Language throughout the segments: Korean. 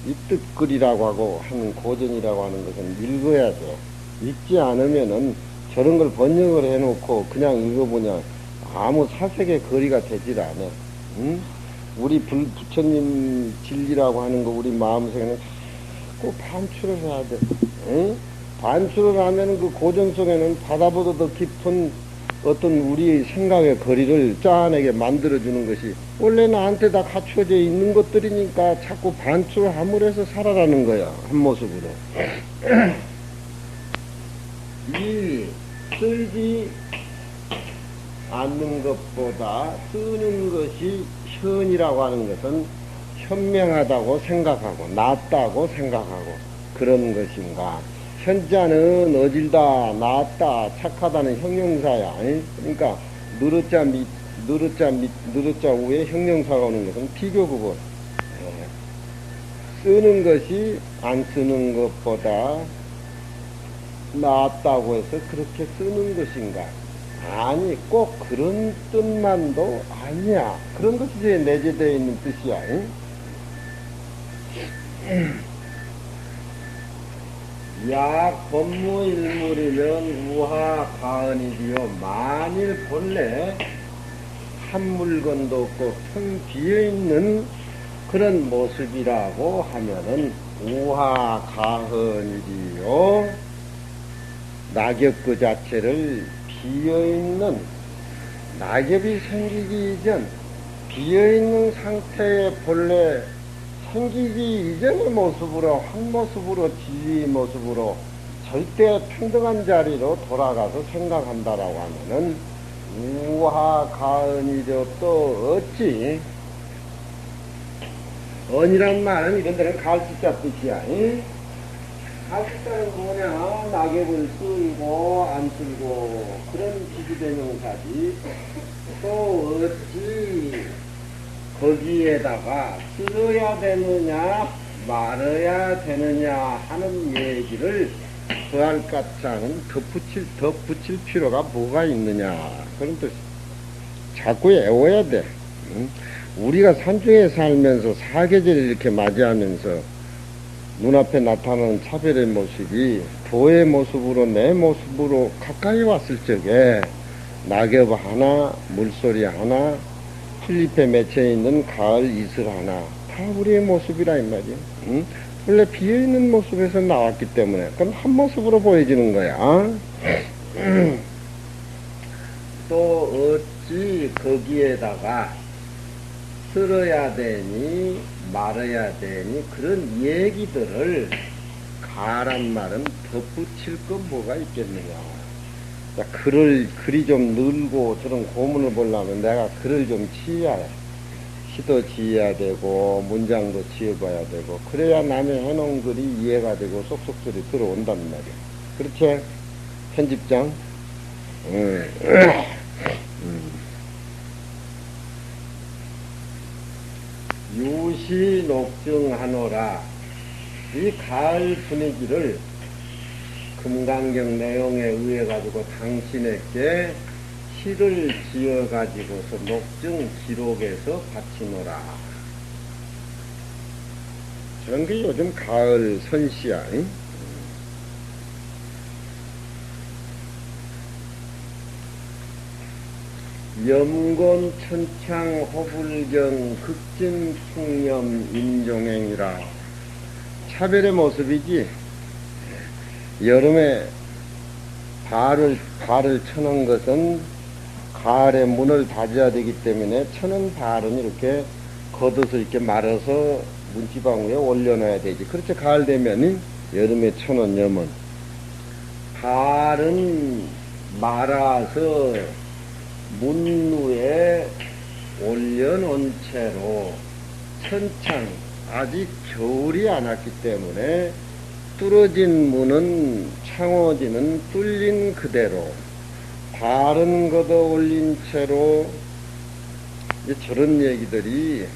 입뜻글이라고 하고 하는 고전이라고 하는 것은 읽어야죠. 읽지 않으면은 저런 걸 번역을 해놓고 그냥 읽어보냐 아무 사색의 거리가 되질 않아. 응? 우리 부처님 진리라고 하는 거 우리 마음속에는 자꾸 반출을 해야 돼. 응? 반출을 하면은 그 고전 속에는 바다보다 더 깊은 어떤 우리 생각의 거리를 짜내게 만들어주는 것이 원래 나한테 다 갖춰져 있는 것들이니까 자꾸 반출함을 해서 살아라는 거야. 한 모습으로. 이 쓰지 않는 것보다 쓰는 것이 현이라고 하는 것은 현명하다고 생각하고 낫다고 생각하고 그런 것인가. 현자는 어질다, 낫다, 착하다는 형용사야. 그러니까 느릇자 위에 형용사가 오는 것은 비교 구분. 쓰는 것이 안 쓰는 것보다 낫다고 해서 그렇게 쓰는 것인가? 아니, 꼭 그런 뜻만도 아니야. 그런 것이 내재되어 있는 뜻이야. 약 법무일물이면 우하 가언이디요. 만일 본래 한 물건도 없고 텅 비어있는 그런 모습이라고 하면은 우하 가언이디요. 낙엽 그 자체를 비어있는 낙엽이 생기기 이전 비어있는 상태의 본래 생기기 이전의 모습으로 한 모습으로 진리의 모습으로 절대 평등한 자리로 돌아가서 생각한다라고 하면은 우하 가언이죠. 또 어찌 언이란 말은 이런 데는 갈수자 뜻이야. 갈수자는 뭐냐? 낙엽을 쓰고 안 쓰고 그런 비주대명사지. 또 어찌 거기에다가 쓸어야 되느냐 말아야 되느냐 하는 얘기를 더할 까창은 덧붙일 필요가 뭐가 있느냐 그런 뜻이. 자꾸 애워야 돼. 우리가 산중에 살면서 사계절을 이렇게 맞이하면서 눈앞에 나타나는 차별의 모습이 도의 모습으로 내 모습으로 가까이 왔을 적에 낙엽 하나 물소리 하나 풀잎에 맺혀있는 가을 이슬 하나 다 우리의 모습이라 이 말이야. 응? 원래 비어있는 모습에서 나왔기 때문에 그럼 한 모습으로 보여지는 거야. 또 어찌 거기에다가 쓸어야 되니 말아야 되니 그런 얘기들을 가란 말은 덧붙일 건 뭐가 있겠느냐. 글이 좀 늘고 저런 고문을 보려면 내가 글을 좀 지어야 해. 시도 지어야 되고 문장도 지어봐야 되고 그래야 남의 해놓은 글이 이해가 되고 쏙쏙소리 들어온단 말이야. 그렇지? 편집장? 유시 녹증하노라. 이 가을 분위기를 금강경 내용에 의해 가지고 당신에게 시를 지어 가지고서 녹증 기록에서 바치노라. 저런 게 요즘 가을 선시야. 응? 염곤 천창 호불경 극진 풍염 인종행이라. 차별의 모습이지. 여름에 발을 쳐는 것은 가을에 문을 다져야 되기 때문에 쳐는 발은 이렇게 걷어서 이렇게 말아서 문지방 위에 올려놔야 되지. 그렇지. 가을 되면 여름에 쳐는 염은 발은 말아서 문 위에 올려놓은 채로 천창 아직 겨울이 안 왔기 때문에 뚫어진 문은 창호지는 뚫린 그대로 발은 걷어 올린 채로 저런 얘기들이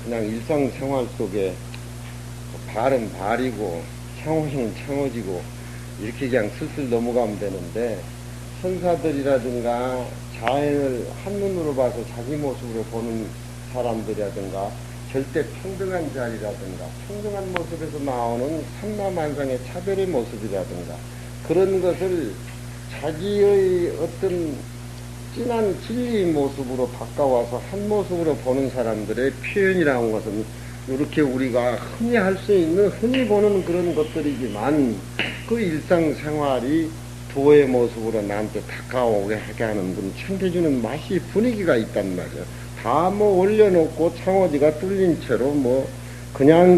그냥 일상생활 속에 발은 발이고 창호지는 창호지고 이렇게 그냥 슬슬 넘어가면 되는데 천사들이라든가 자연을 한눈으로 봐서 자기 모습으로 보는 사람들이라든가 절대 평등한 자리라든가 평등한 모습에서 나오는 삼라만상의 차별의 모습이라든가 그런 것을 자기의 어떤 진한 진리의 모습으로 바꿔와서 한 모습으로 보는 사람들의 표현이라는 것은 이렇게 우리가 흔히 할 수 있는 흔히 보는 그런 것들이지만 그 일상생활이 도의 모습으로 나한테 다가오게 하게 하는 분 챙겨주는 맛이 분위기가 있단 말이야. 다 뭐 올려놓고 창호지가 뚫린 채로 뭐 그냥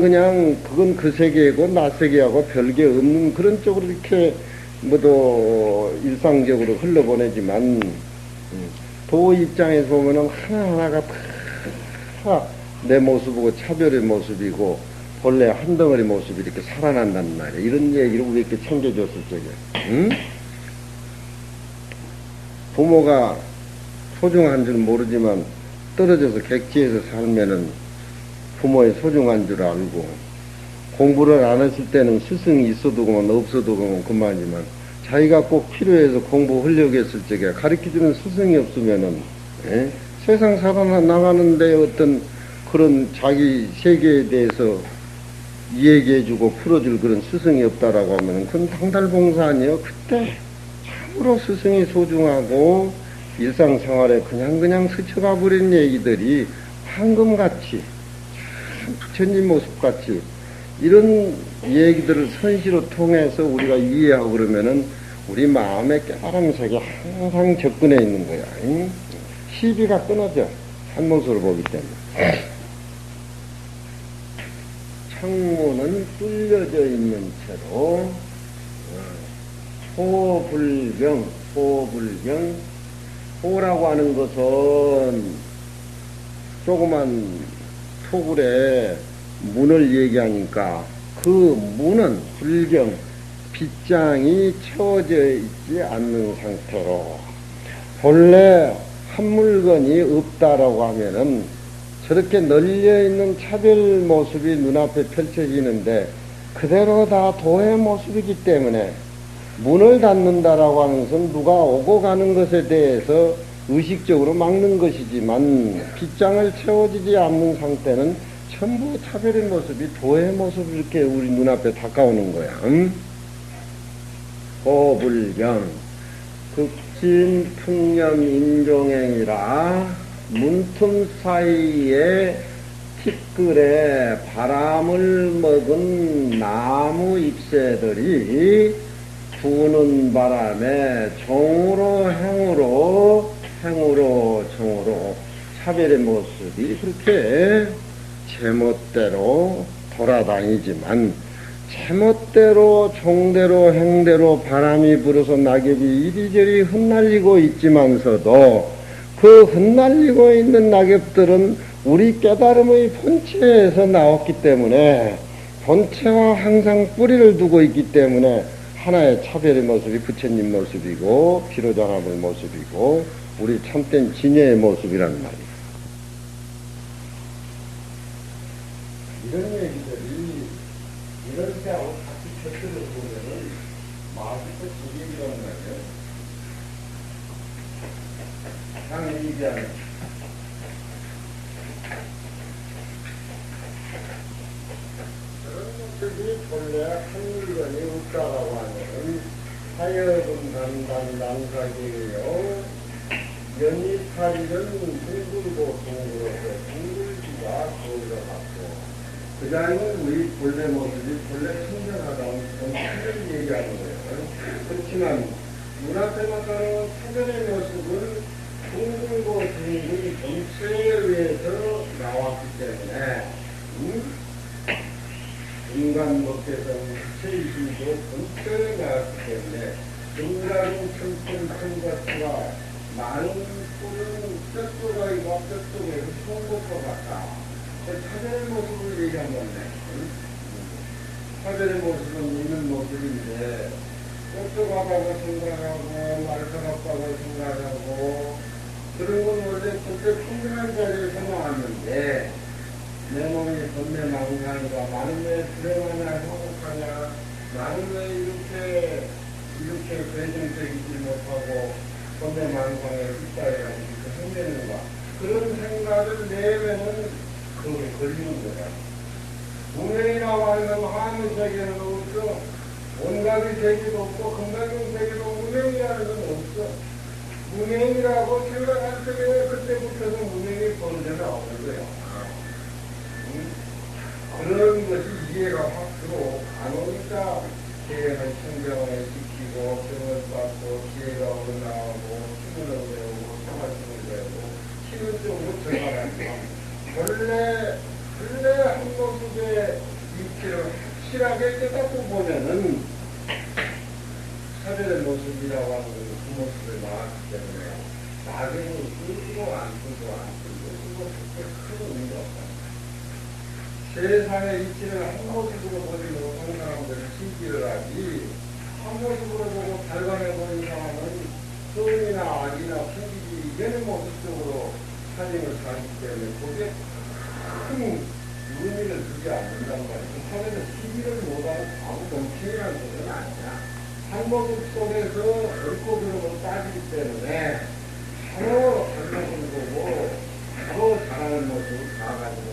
그건 그 세계고 나 세계하고 별개 없는 그런 쪽으로 이렇게 뭐도 일상적으로 흘러보내지만 도 입장에서 보면은 하나하나가 다 내 모습이고 차별의 모습이고 본래 한 덩어리 모습이 이렇게 살아난단 말이야. 이런 얘기를 우리 이렇게 챙겨줬을 적에 응? 부모가 소중한 줄 모르지만 떨어져서 객지에서 살면은 부모의 소중한 줄 알고 공부를 안 했을 때는 스승이 있어도 그만 없어도 그만이지만 자기가 꼭 필요해서 공부 하려고 했을 적에 가르쳐주는 스승이 없으면은 세상 살아나가는데 어떤 그런 자기 세계에 대해서 이야기해주고 풀어줄 그런 스승이 없다라고 하면은 그건 당달봉사 아니에요. 그때 참으로 스승이 소중하고 일상생활에 그냥 스쳐가 버린 얘기들이 황금같이 참 부처님 모습같이 이런 얘기들을 선시로 통해서 우리가 이해하고 그러면은 우리 마음의 깨달음 세계 항상 접근해 있는 거야. 시비가 끊어져. 한 모습으로 보기 때문에. 창문은 뚫려져 있는 채로 호불경 호라고 하는 것은 조그만 토굴에 문을 얘기하니까 그 문은 불경 빗장이 채워져 있지 않는 상태로 본래 한 물건이 없다라고 하면은 저렇게 널려있는 차별 모습이 눈앞에 펼쳐지는데 그대로 다 도의 모습이기 때문에 문을 닫는다라고 하는 것은 누가 오고 가는 것에 대해서 의식적으로 막는 것이지만 빗장을 채워지지 않는 상태는 전부 차별의 모습이 도의 모습이 이렇게 우리 눈앞에 다가오는 거야. 호불경 극진 풍년 인종행이라 문틈 사이에 티끌에 바람을 먹은 나무 잎새들이 부는 바람에 종으로 행으로 종으로 차별의 모습이 그렇게 제멋대로 돌아다니지만 제멋대로 종대로 행대로 바람이 불어서 낙엽이 이리저리 흩날리고 있지만서도 그 흩날리고 있는 낙엽들은 우리 깨달음의 본체에서 나왔기 때문에 본체와 항상 뿌리를 두고 있기 때문에 하나의 차별의 모습이 부처님 모습이고 피로장합의 모습이고 우리 참된 진여의 모습이란 말이에요. 이런 얘기들이 이런 때하고 같이 곁들여 보면은 맛있고 즐기기란 말이에요. 그냥 얘기하는 그런 것들이 본래 한 물건이 없다라고 하면 하여금 난사기예요. 연잎파리는 둥글고 둥글어서 둥글기가 거울로 같고 그 자리는 우리 본래 모습이 본래 청정하다는 정체를 얘기하는 거예요. 그렇지만 눈앞에 나타나는 차별의 모습은 둥글고 둥글 정체에 의해서 나왔기 때문에 인간 목에서는 부처이심도 전체에 나왔기 때문에 인간은 천천천가치와 많은 꿀은 뼈조각이고 뼈속에서 좋은 것과 같다. 차별의 모습을 얘기한 건데 차별의 모습은 있는 모습인데 뼈조각하고 생각하고 말싸갑다고 생각하고 그런 건 원래 그때 평등한 자리에서 나왔는데 내 몸이 번뇌 망상이다. 나는 왜 불행하냐 행복하냐 나는 왜 이렇게 배정적이지 못하고 번뇌 망상에 휩싸여가지고 이렇게 생기는가 그런 생각을 내면은 그게 걸리는 거야. 문명이라고 하는 하늘 세계는 없어. 온갖의 세계도 없고 건강의 세계도 문명이라는 건 없어. 문명이라고 생각할 때 그때부터는 문명이 번져 나오는 거야. 그런 것이 이해가 확 들어 안 오니까 계획을 청정을 지키고 병을 받고 지혜가 올라오고 힘을 배우고 생활심을 배우고 힘을 쪽으로 들어가는 거야. 원래 한 모습의 위치를 확실하게 깨닫고 보면은 사별의 모습이라고 하는 것은 그 모습을 나왔기 때문에 나중에 쓰고 안 쓰고 안 쓰고 그거 그렇게 큰 의미가 없다. 세상의 이치를 한 모습으로 보지 못하는 사람들은 신기를 하지 한 모습으로 보고 발견해보는 사람은 소음이나 악이나 풍기지 이런 모습적으로 사진을 사기 때문에 그게 큰 의미를 두지 않는단 말이야. 사회는 시기를 못하는 아무 정치인이라는 것은 아니야. 한 모습 속에서 옳고 그름을 따지기 때문에 바로 잘못을 보고 바로 잘하는 모습을 다 가지고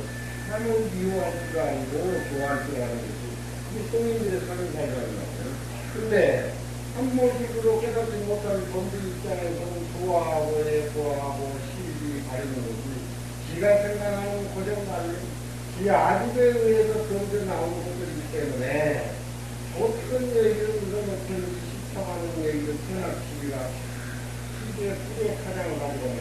사람을 미워할 줄 알고 좋아할 줄 아는 것이 그게 성인들의 사는 삶이라는 거예요. 근데 한 모습으로 깨닫지 못한 범죄 입장에서는 좋아하고 예뻐하고 시비 가리는 것이 지가 생각하는 고정관념 이 아집에 의해서 그런데 나오는 것들이기 때문에 어떤 얘기를 우선 시청하는 얘기를 편하기가 시대의 크게 사랑을 하고 있는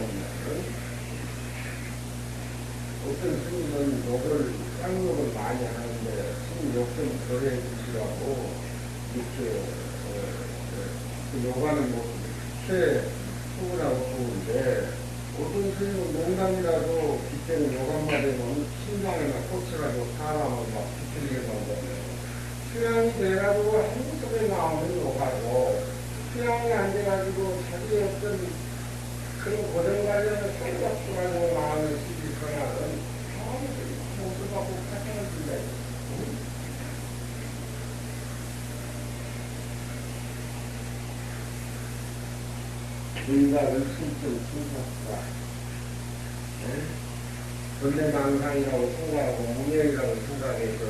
어떤 스님은 욕을 쌍욕을 많이 하는데 스님 욕 좀 덜해 주시라고 이렇게 그 욕하는 모습이 그렇게 충분하고 좋은데 어떤 스님은 농담이라도 빗대는 욕 한마디 하면 심장에나 꽂혀가지고 사람을 막 비틀리게 만들어요. 수양이 돼가지고 한국에 나오는 욕하고 수양이 안 돼가지고 자기의 어떤 그런 고정관념을 살짝 가지고 나오는 시기 전화는 아무것도 모습하고 파생을 준다. 인간을 숨좀 숨겼다. 전대망상이라고 생각하고 문명이라고 생각해서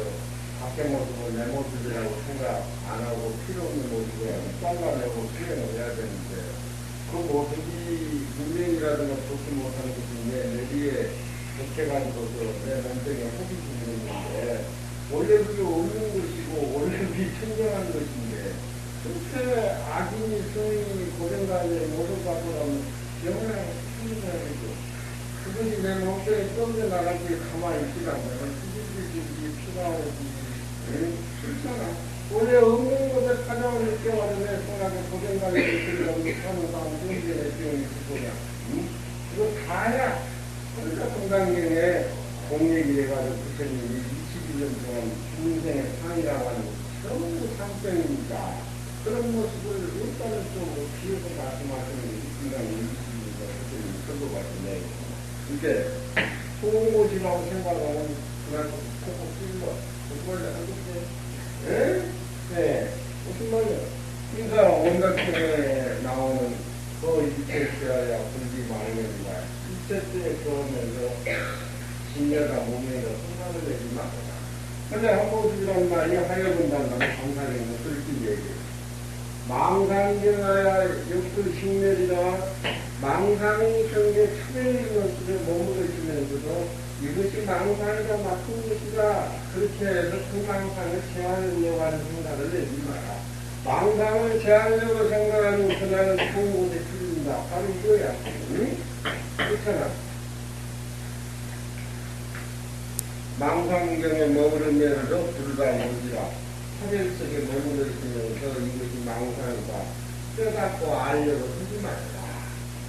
밖의 모습은 내 모습이라고 생각 안 하고 필요 없는 모습이라고 잘라내고 수행을 해야 되는데 그 모습이 문명이라든가 좋지 못하는 것이 내 뒤에 격해가지고서 내 몸뚱이에 혹이 생기는데 원래 그게 없는 것이고 원래 그게 청정한 것인데 그렇게 악인이 성인이 고정관념에 모습 갖고 나면 영원하게 생겨야겠죠. 그것이 내 몸뚱이에 떠져나가지 가만히 있지 않으면 찌질찌질이 피가 오지 그렇잖아. 원래 없는 것에 가장을 느껴가지고 내 생각에 고정관념을 들으려고 하는 사람 문제의 비용이 그 소리야. 그거 다야. 그러니까 건강경에 공얘기 해가지고 부처님이 21년 동안 중생의 상이라고 하는 너무 상병입니다. 그런 모습을 일단은 좀 뒤에서 말씀하시는 건강이 21년 부처님이 그런 것 같은데 이게 좋은 곳이라고 생각하면 그날 콕콕 찔러 무슨 말이야 하겠어요? 네 무슨 말이야? 그러니까 온갖 경에 나오는 그 일체수야야 불기 말면이다. 일체수에 그러면서 진여가 몸에서 성난을 내지 마라. 근데 한 모습이란 말이 하여분단다는 강사경은 그렇게 얘기해. 망상경하야 역도 식멸이다. 망상이 경계 차별인 것들에 머무르시면서도 이것이 망상이다 맡은 것이다. 그렇게 해서 그 망상을 제하려고 하는 생각을 내지 마라. 망상을 제하려고 생각하는 그날은 통곳에 틀린다. 바로 이거야. 응? 그렇잖아. 망상경에 머무르면서 불가오지라. 차별 속에 머물러 있으면서 이것이 망상이다. 뼈갖고 알려고 하지 말라.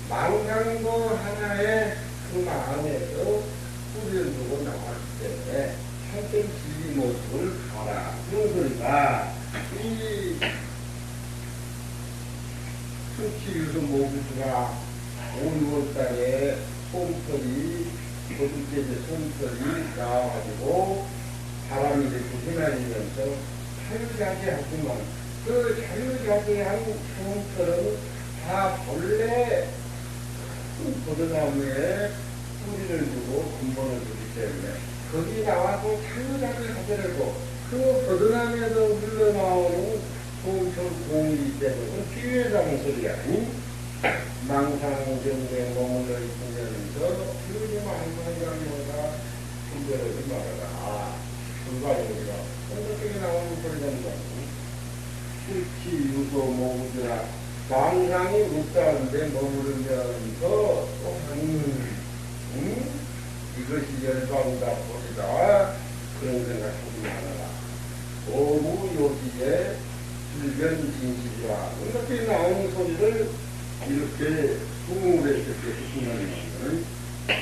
망상도 하나의 그 마음에서 뿌리를 두고 나왔기 때문에 한편 진리 모습을 봐라. 그런 소리가 이 수치유수 모부수가 5월달에 솜털이 도둑제제 솜털이 나와가지고 바람이 이렇게 휘날리면서 자유자재하지만 그 자유자재한 솜털은 다 본래 큰 보드나무에 뿌리를 주고 근본을 주기 때문에 거기 나와서 자유자재 하더라도 그 거듭남에서 흘러나오는 소음처럼 공이기 때문에 피해자는 소리가 아닌 망상정에 머물러 있으면서 그러지 망상장모가 분별하지 말아라. 불가능이라 성격에 나오는 소리라는 거 수치 유소 모구지라 망상이 묵다는데 머무르면서 또 이것이 열방이다 소리다 그런 생각하지 말아라. 오무 요지에 불변 진실이라 이렇게 나오는 소리를 이렇게 수긍을 했을 때 무슨 말이냐면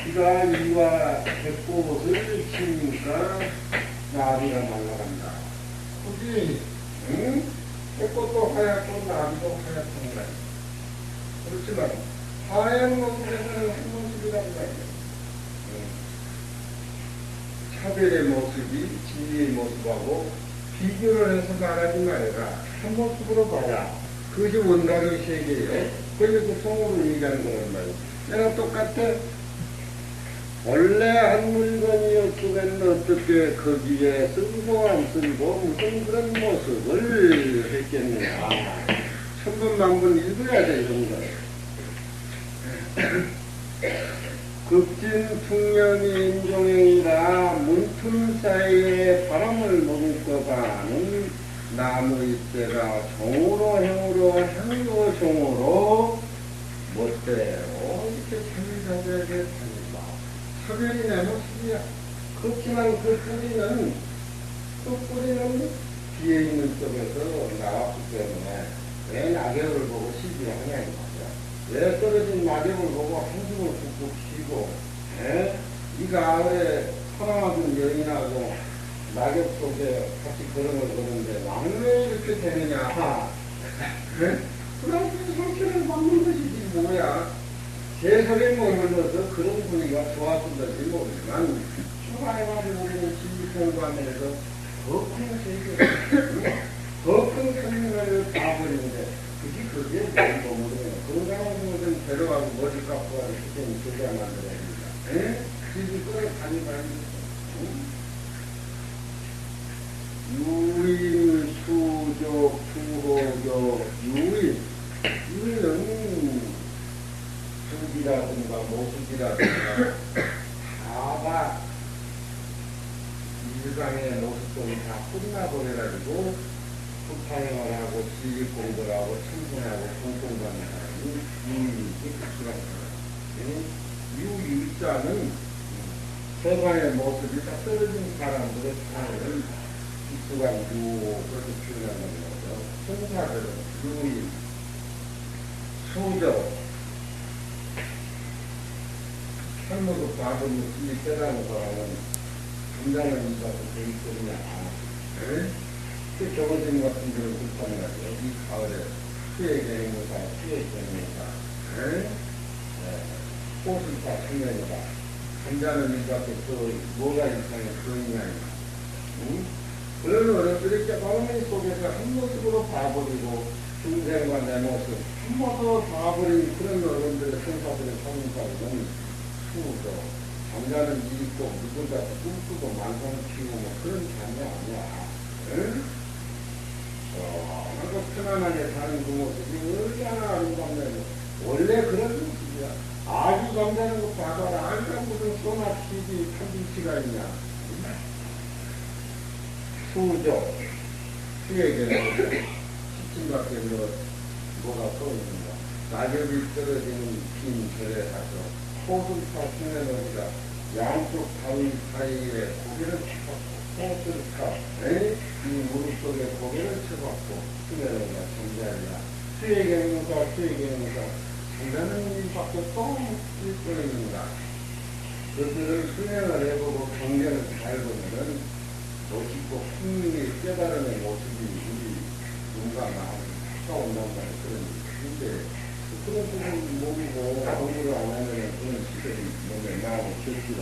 비가 이와 백꽃을 치니까 나비가 날아간다. 그지? 응? 백꽃도 하얗고 나비도 하얗단 말이야. 그렇지만 하얀 모습에서는 한 모습이란 말이야. 차별의 모습이 진리의 모습하고 비교를 해서 말하지 말아라. 한 모습으로 봐라. 그것이 원각의 세계예요. 그래서 그 성으로 얘기하는 거란 말이야. 내가 똑같아. 원래 한 물건이었으면 어떻게 거기에 쓰고 안 쓰고 무슨 그런 모습을 했겠느냐. 천번만번 읽어야 돼, 이런 거. 급진 풍년이 인종행이라 문틈 사이에 바람을 머금고 가는 나무 잎새가 종으로 행으로 향로 종으로 못돼요. 이렇게 참여자들에게 다닌다. 차별이 내 모습이야. 그렇지만 그 뿌리는 뒤에 있는 쪽에서 나왔기 때문에 왜 낙엽을 보고 시비하냐 이 말이야. 왜 떨어진 낙엽을 보고 한숨을 푹푹 쉬고 이 가을에 사랑하던 여인하고 낙엽 속에 같이 걸음을 걷는데 나는 왜 이렇게 되느냐. 그럼 그 상처를 막는 것이지 뭐야. 세상에 머물러서 그런 분위기가 좋았던지 모르지만 초반에만 우리는 진리 공부하면서 더 큰 세계, 더 큰 생명을 봐버리는데 그게 거기에 머무르면 건강한 것은 데려가고 머리 깎고 하는 그때는 교자 만들어야 됩니다. 집이 끌어 다니면 유인, 수족, 수호족, 유인은 속이라든가 모습이라든가 다가 일상의 모습들이 다 끝나버려가지고 후타행을 하고 지식 공부를 하고 청소하고 공통받는 사람이 유인이지 그치가 있어요. 유일자는 세상의 모습이 다 떨어진 사람들의 삶을 기수가 유 그렇게 표현하는 거죠. 천사들은 유인, 수적 할머니 과거는 이 깨달은 사람은 감당을 이가서 되기 때문에 그 경호진 같은 데를 불타는 거죠. 이 가을에 수의 경무사, 수의 경무사, 호술사 청년이다. 감자는 이가서 뭐가 이상해 그러냐. 그런 어른들이 깨달음의 속에서 한 모습으로 봐버리고 중생과 내 모습 한 모습으로 봐버린 그런 어른들의 생사들의 사는사들은 수도 잠자는 일 있고 누군가 꿈꾸고 만성을 피우고 뭐 그런 잠이 아니야. 응? 하고 편안하게 사는 그 모습이 얼마나 아름답냐고. 원래 그런 모습이야. 아주 잠자는 거 봐봐라. 아주가 무슨 소나 TV 판비치가 있냐. 수죠. 수에게는 시침밖에 뭐가 또 있는가. 낙엽이 떨어지는 빈 절에 가서 호술사 수면으로가 양쪽 바위 사이에 고개를 쳐박고 호술사 이 무릎 속에 고개를 쳐박고 수면으로가 정지하리라. 수에게는가 장자는 일밖에 또 일거리는가. 그들을 수행을 해보고 경전을 잘 보면은 멋있고 풍미의 깨달음의 모습이 우리 눈과 마음이 찾아온단 말이에요. 그런데 그런 부분 모르고 공부를 안 하면 그런 시절이 몸에 마음에 겹치가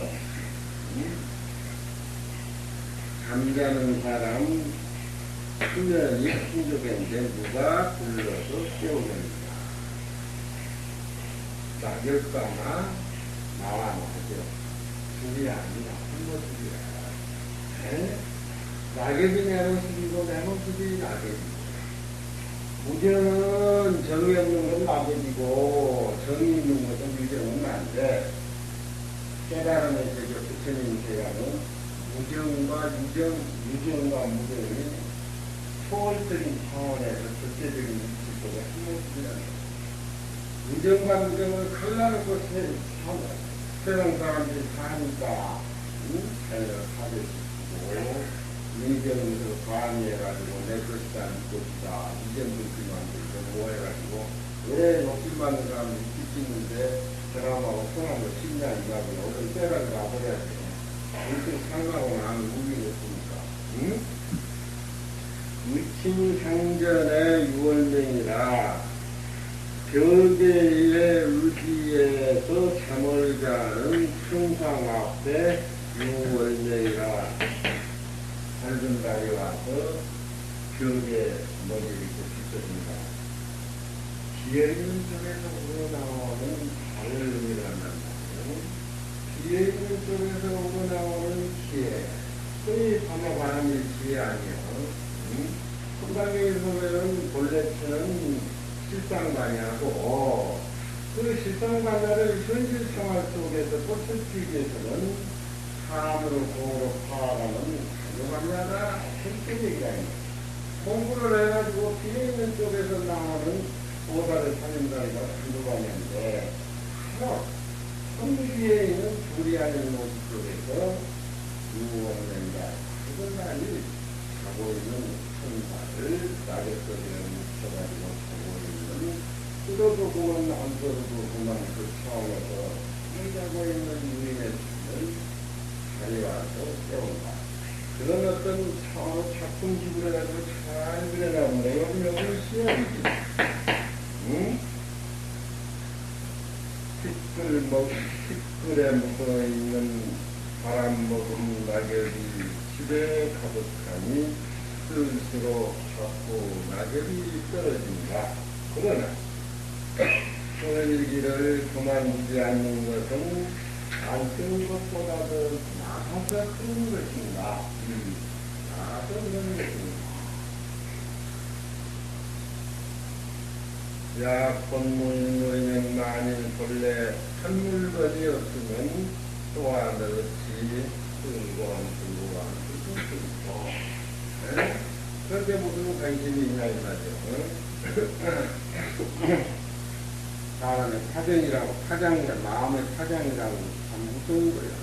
잠자는 사람 수면이 풍족했는데 누가 불러서 깨우는가. 낙엽가나 하죠. 술이 아니라 한 모습이라. 낙엽이 내 모습이고 내 모습이 낙엽이고. 무정은 정이 없는 건 낙엽이고 정이 있는 것은 유정은 안 돼. 깨달음의 세계 부처님 세계는 무정과 유정과 무정이 초월적인 차원에서 절대적인 위치 속에 한 모습이라는 거예요. 무정과 무정을 갈라놓고 세상 사람들이 사니까 자기가 사죄시키고 이정에서 과미해가지고 내 것이다 네 것이다 이정불필 만들고 뭐해가지고 왜 욕심 받는 사람이 있는데 저람하고 통한 거 신냐 이가고 어떤 때라도 가버려야 돼. 이렇게 상가고 나면 무기가 없으니까. 응? 위침상전의 유월명이라 벽에의 의지에서 잠을 자는 충상 앞에 유월명이라 밝은 달이 와서 벽에 머리를 이렇게 비춰줍니다. 비에 있는 쪽에서 우러나오는 달을 의미한단 말이에요. 비에 있는 쪽에서 우러나오는 기회. 거의 밤에 바람이 기회 아니에요. 한방에서 보면 본래처는 실상반야고 그 실상반야를 현실 생활 속에서 꽃을 피우기 위해서는 사람으로 공으로 파악하는 반야가 핵심이다. 공부를 해가지고 비에 있는 쪽에서 나오는 오다를 살린다니까 단두반야인데 바로 선 위에 있는 불이 아닌 모습 속에서 유원된다. 그것만이 하고 있는 천사를 낙엽소리를 묻혀가지고 하고 있는 뜯어도 보면 안 뜯어도 보면 그 차원에서 일하고 있는 유인의 춤을 가져와서 깨운다. 그런 어떤 차원의 작품 기술해가지고 잘 그려나오네요. 여기 시험이지. 응? 티끌에 묻어있는 바람 먹은 낙엽이 집에 가득하니 쓸수록 자꾸 낙엽이 떨어진다. 그러나 소일기를 그만두지 않는 것은 안 쓰는 것보다도 나아서 쓰는 것인가. 나아서 그런 것인가. 약혼물로인은 만일 본래 한 물건이 없으면 또한 없이 즐거운 쓸 수 있고. 그런데 무슨 관심이 있냐 이 말이에요. 사람의 파정이라고, 마음의 파장이라고 참 무서운 거예요.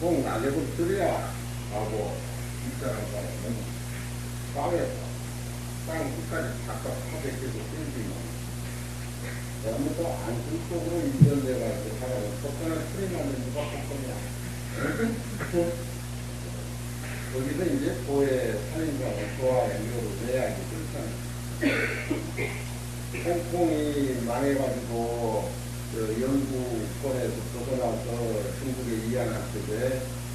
꼭 낙엽을 들여야 하고, 이 사람은 땅에서, 땅 끝까지 닦아 파백해서 끌지만, 너무도 안심속으로 이전돼가지고 사람은 속단한 소리 나는 누가 할 거냐. 거기서 이제 보혜, 살인자를 좋아해, 이거를 내야지, 그렇잖아. 홍콩이 망해가지고, 영국권에서 벗어나서 중국에 이양했을 때,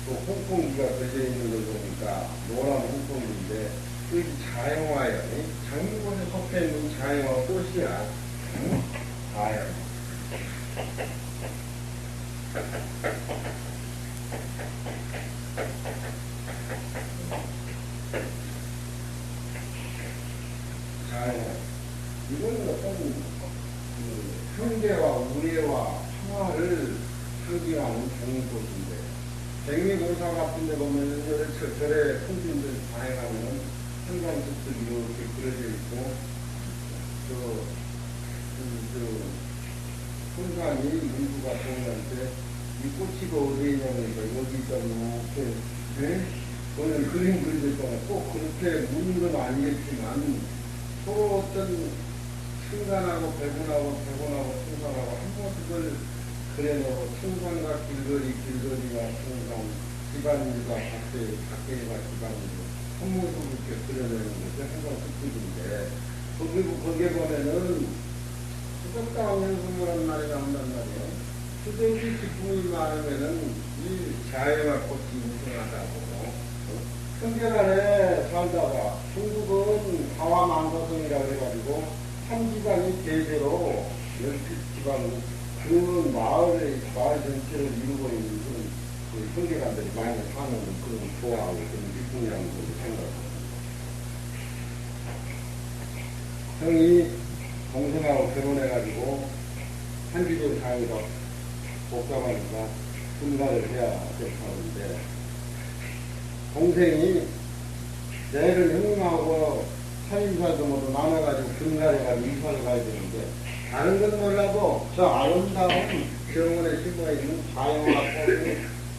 또 홍콩기가 걸려있는 걸 보니까, 노란 홍콩인데, 그 자영화예요. 장미꽃에 속해있는 자영화 꽃이야. 응? 자영. 이거는 어떤 형제와 우애와 평화를 상징하는 백미꽃인데, 백미고사 같은 데 보면 절에 큰진들 다행하면 한강 숲들이 이렇게 그려져 있고, 풍산이 문구가 보이는데, 이 꽃이 어디에 있냐니까 여기 있다고 이렇게, 네? 오늘 그림 그려졌잖아. 꼭 그렇게 묻는 건 아니겠지만, 서로 어떤 층간하고 배분하고 층간하고 한 모습을 그려놓고 층간과 길거리가 층간, 집안일과 밖에가 집안일, 한 모습을 이렇게 그려내는 것이 항상 특징인데, 거기에 보면은 수덕다운 연승이라는 말이 나온단 말이에요. 수덕이 기쁨이 많으면은 이 자연과 꽃이 우승하다고. 청계간에 살다가 중국은 가와만거성이라고 해가지고 3기간이 대대로 열빛지방 그 마을 전체를 이루고 있는 그 형제간들이 많이 사는 그런 좋아하고 그런 기쁨이라는 것을 생각합니다. 형이 동생하고 결혼해가지고 한 집에 살기가 복잡하니까 분가를 해야 됐다는데 동생이 내일 형님하고 차임사도 모두 나눠가지고 분가해가지고 이사를 가야 되는데 다른 건 몰라도 저 아름다운 정원에 심어 있는 자연하고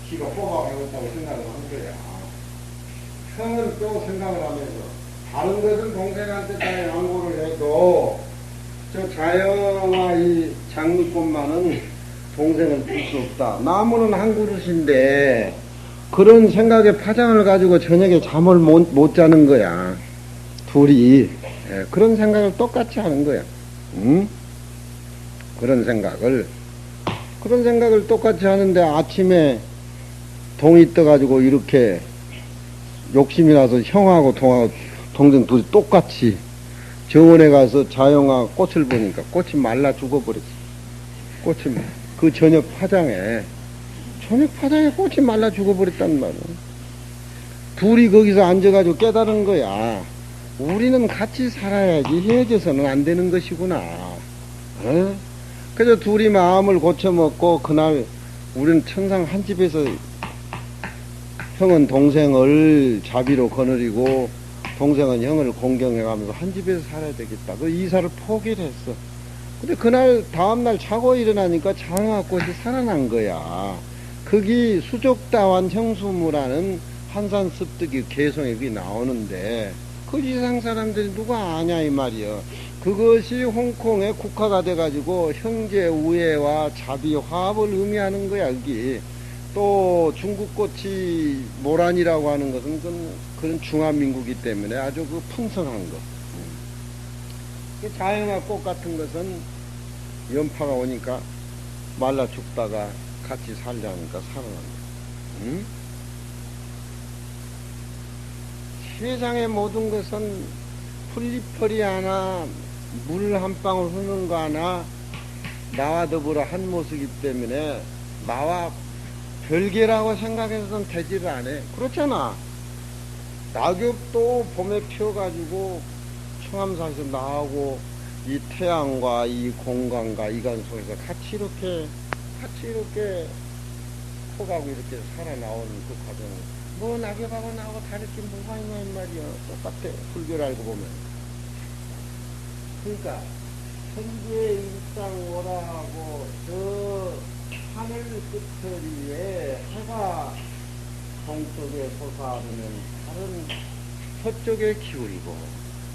지가 뽑아가겠다고 생각을 한 거야. 형은 또 생각을 하면서 다른 것은 동생한테 다 양보를 해도 저 자연과 이 장미꽃만은 동생은 줄 수 없다. 나무는 한 그릇인데 그런 생각에 파장을 가지고 저녁에 잠을 못 자는 거야. 둘이 그런 생각을 똑같이 하는 거야. 응? 그런 생각을 똑같이 하는데 아침에 동이 떠가지고 이렇게 욕심이 나서 형하고 동생 둘이 똑같이 정원에 가서 자영아 꽃을 보니까 꽃이 말라 죽어버렸어. 그 저녁 파장에 꽃이 말라 죽어버렸단 말이야. 둘이 거기서 앉아가지고 깨달은 거야. 우리는 같이 살아야지 헤어져서는 안 되는 것이구나. 어? 그래서 둘이 마음을 고쳐먹고 그날 우리는 천상 한 집에서 형은 동생을 자비로 거느리고 동생은 형을 공경해가면서 한 집에서 살아야 되겠다. 그 이사를 포기를 했어. 근데 그날 다음날 자고 일어나니까 장화꽃이 살아난 거야. 거기 수족다완 형수무라는 한산 습득이 개성이 거기 나오는데 그 이상 사람들이 누가 아냐 이 말이야. 그것이 홍콩의 국화가 돼가지고 형제 우애와 자비 화합을 의미하는 거야. 여기 또 중국꽃이 모란이라고 하는 것은 그런 중화민국이기 때문에 아주 그 풍성한 거. 자영아 꽃 같은 것은 연파가 오니까 말라 죽다가 같이 살자니까 살아난다. 응? 세상의 모든 것은 풀잎펄이 하나 물 한 방울 흐르는 거 하나 나와 더불어 한 모습이기 때문에 나와 별개라고 생각해서는 되지를 않아. 그렇잖아. 낙엽도 봄에 피어가지고 청암산에서 나오고 이 태양과 이 공간과 이간 속에서 같이 이렇게 커가고 이렇게 살아나오는 그 과정. 뭐 낙엽하고 나하고 다를 게 뭐가 있냐 이 말이야. 똑같아. 불교를 알고 보면. 그러니까 천지의 일상오라하고 저 하늘 끝처리에 해가 동쪽에 솟아오르면 다른 서쪽에 기울이고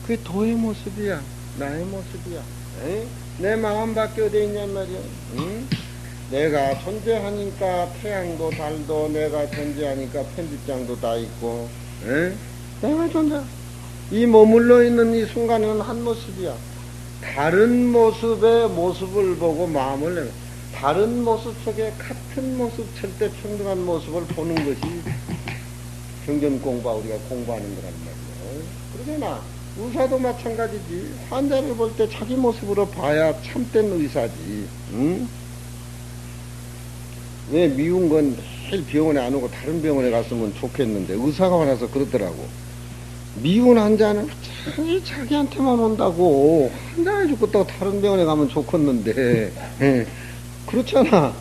그게 도의 모습이야. 나의 모습이야. 에이? 내 마음 밖에 어디 있냔 말이야. 응? 내가 존재하니까 태양도 달도 내가 존재하니까 편집장도 다 있고 에이? 내가 존재 이 머물러 있는 이 순간에는 한 모습이야. 다른 모습의 모습을 보고 마음을 내면 다른 모습 속에 같은 모습 절대 평등한 모습을 보는 것이 경전 공부와 우리가 공부하는 거란 말이야. 그러잖아. 의사도 마찬가지지. 환자를 볼 때 자기 모습으로 봐야 참된 의사지. 응? 왜 미운 건 매일 병원에 안 오고 다른 병원에 갔으면 좋겠는데 의사가 화나서 그러더라고. 미운 환자는 자기한테만 온다고. 환자가 죽겠다고 다른 병원에 가면 좋겠는데. 그렇잖아.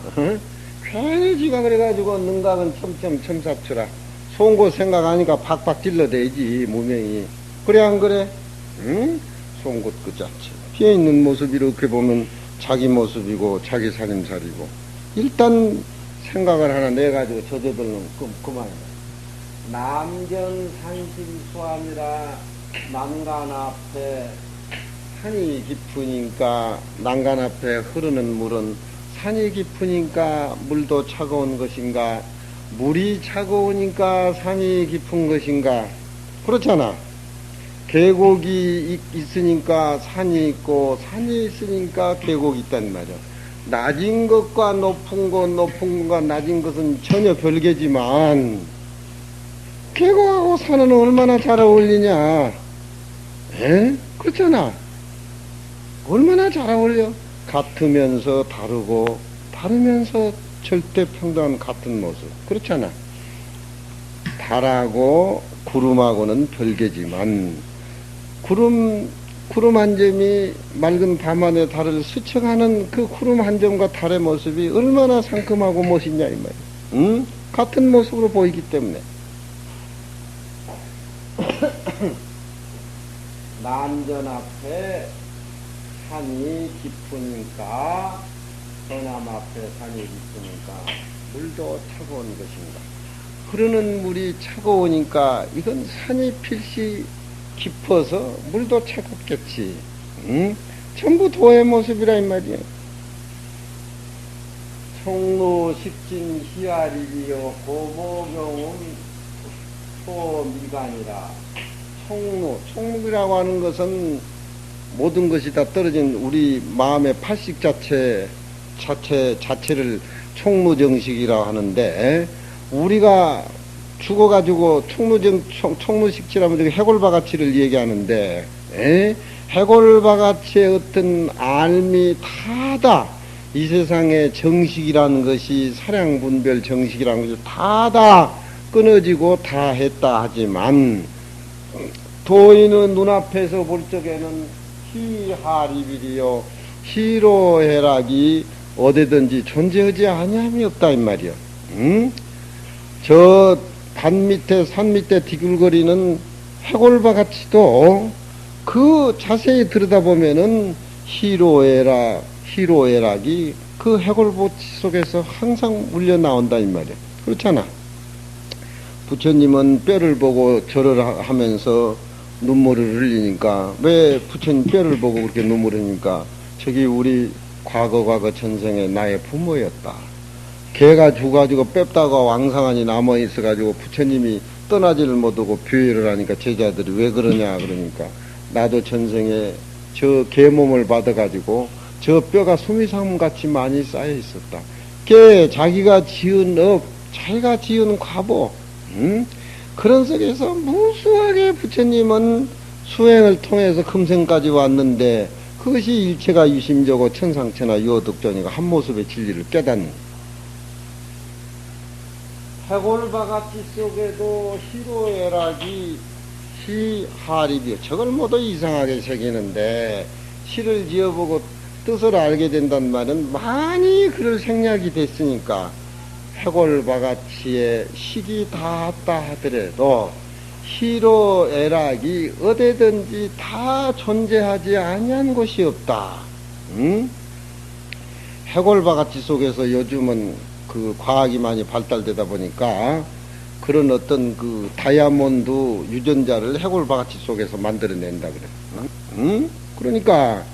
괜히 지가 그래가지고 능각은 첨삼쳐라. 좋은 거 생각하니까 박박 찔러대지 무명이. 그래 안 그래? 응? 좋은 것 그 자체. 피어있는 모습 이렇게 보면 자기 모습이고 자기 살림살이고 일단 생각을 하나 내가지고 젖어들면 그만이야. 남견산심수함이라 난간 앞에 산이 깊으니까 난간 앞에 흐르는 물은 산이 깊으니까 물도 차가운 것인가 물이 차가우니까 산이 깊은 것인가 그렇잖아. 계곡이 있으니까 산이 있고 산이 있으니까 계곡이 있단 말이야. 낮은 것과 높은 것과 낮은 것은 전혀 별개지만 계곡하고 산은 얼마나 잘 어울리냐. 에? 그렇잖아. 얼마나 잘 어울려. 같으면서 다르고 다르면서 절대 평등한 같은 모습. 그렇잖아. 달하고 구름하고는 별개지만 구름 한 점이 맑은 밤하늘의 달을 스쳐가는 그 구름 한 점과 달의 모습이 얼마나 상큼하고 멋있냐 이 말이야. 응? 같은 모습으로 보이기 때문에. 난전 앞에 산이 깊으니까 해남 앞에 산이 깊으니까 물도 차가운 것인가. 흐르는 물이 차가우니까 이건 산이 필시 깊어서 물도 차갑겠지. 응? 전부 도의 모습이라 이 말이야. 총로 식진 희아리비요 고보경은 소미간이라. 총록이라고 하는 것은 모든 것이 다 떨어진 우리 마음의 팔식 자체를 총무정식이라고 하는데, 우리가 죽어가지고 총무식지라면 해골바가치를 얘기하는데, 해골바가치의 어떤 알미 다다 이 세상의 정식이라는 것이 사량분별 정식이라는 것이 다다 끊어지고 다 했다 하지만, 도인의 눈앞에서 볼 적에는 희하리비리요 희로애락이 어디든지 존재하지 아니함이 없다 이 말이야. 응? 저 산 밑에 디글거리는 해골바가치도 그 자세히 들여다보면은 희로애락이 그 해골보치 속에서 항상 물려 나온다 이 말이야. 그렇잖아. 부처님은 뼈를 보고 절을 하면서 눈물을 흘리니까, 왜 부처님 뼈를 보고 그렇게 눈물을 흘리니까, 저기 우리 과거 전생에 나의 부모였다. 개가 죽어가지고 뺐다가 왕상한이 남아있어가지고 부처님이 떠나지를 못하고 비회를 하니까 제자들이 왜 그러냐 그러니까, 나도 전생에 저 개 몸을 받아가지고 저 뼈가 수미상같이 많이 쌓여 있었다. 자기가 지은 자기가 지은 과보, 그런 속에서 무수하게 부처님은 수행을 통해서 금생까지 왔는데, 그것이 일체가 유심적으로 천상천하 유어득전이가 한 모습의 진리를 깨닫는. 해골바가지 속에도 희로애락이 희하립이요. 저걸 모두 이상하게 새기는데, 시를 지어보고 뜻을 알게 된단 말은 많이 그럴 생략이 됐으니까, 해골바가치의 식이 닿았다 하더라도 희로애락이 어디든지 다 존재하지 아니한 곳이 없다. 응? 해골바가치 속에서 요즘은 그 과학이 많이 발달되다 보니까 그런 어떤 그 다이아몬드 유전자를 해골바가치 속에서 만들어낸다 그래. 응? 그러니까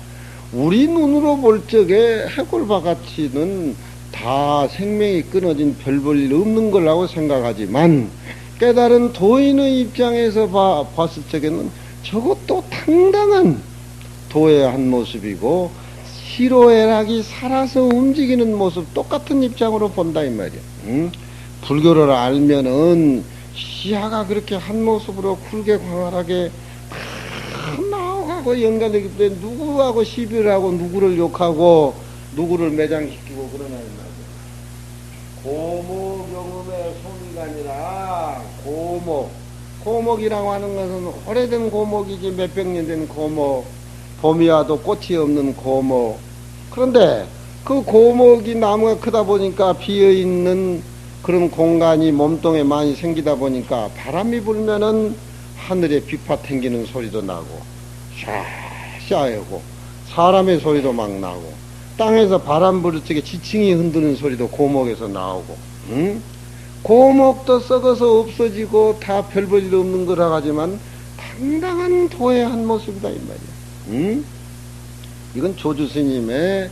우리 눈으로 볼 적에 해골바가치는 다 생명이 끊어진 별 볼 일 없는 거라고 생각하지만, 깨달은 도인의 입장에서 봤을 적에는 저것도 당당한 도의 한 모습이고, 희로애락이 살아서 움직이는 모습, 똑같은 입장으로 본다 이 말이야. 응? 불교를 알면은 시야가 그렇게 한 모습으로 굵게 광활하게 나오고 연관되기 때문에 누구하고 시비를 하고 누구를 욕하고 누구를 매장시키고 그러나 이 말이야. 고모경음의 소미가 아니라 고목이라고 하는 것은 오래된 고목이지, 몇백 년 된 고목, 봄이 와도 꽃이 없는 고목. 그런데 그 고목이 나무가 크다 보니까 비어있는 그런 공간이 몸뚱에 많이 생기다 보니까 바람이 불면은 하늘에 비파 튕기는 소리도 나고 샤샤하고 사람의 소리도 막 나고, 땅에서 바람 부를 적에 지층이 흔드는 소리도 고목에서 나오고, 응? 고목도 썩어서 없어지고 다 별 볼 일 없는 거라 하지만 당당한 도의 한 모습이다 이 말이야. 응? 이건 조주스님의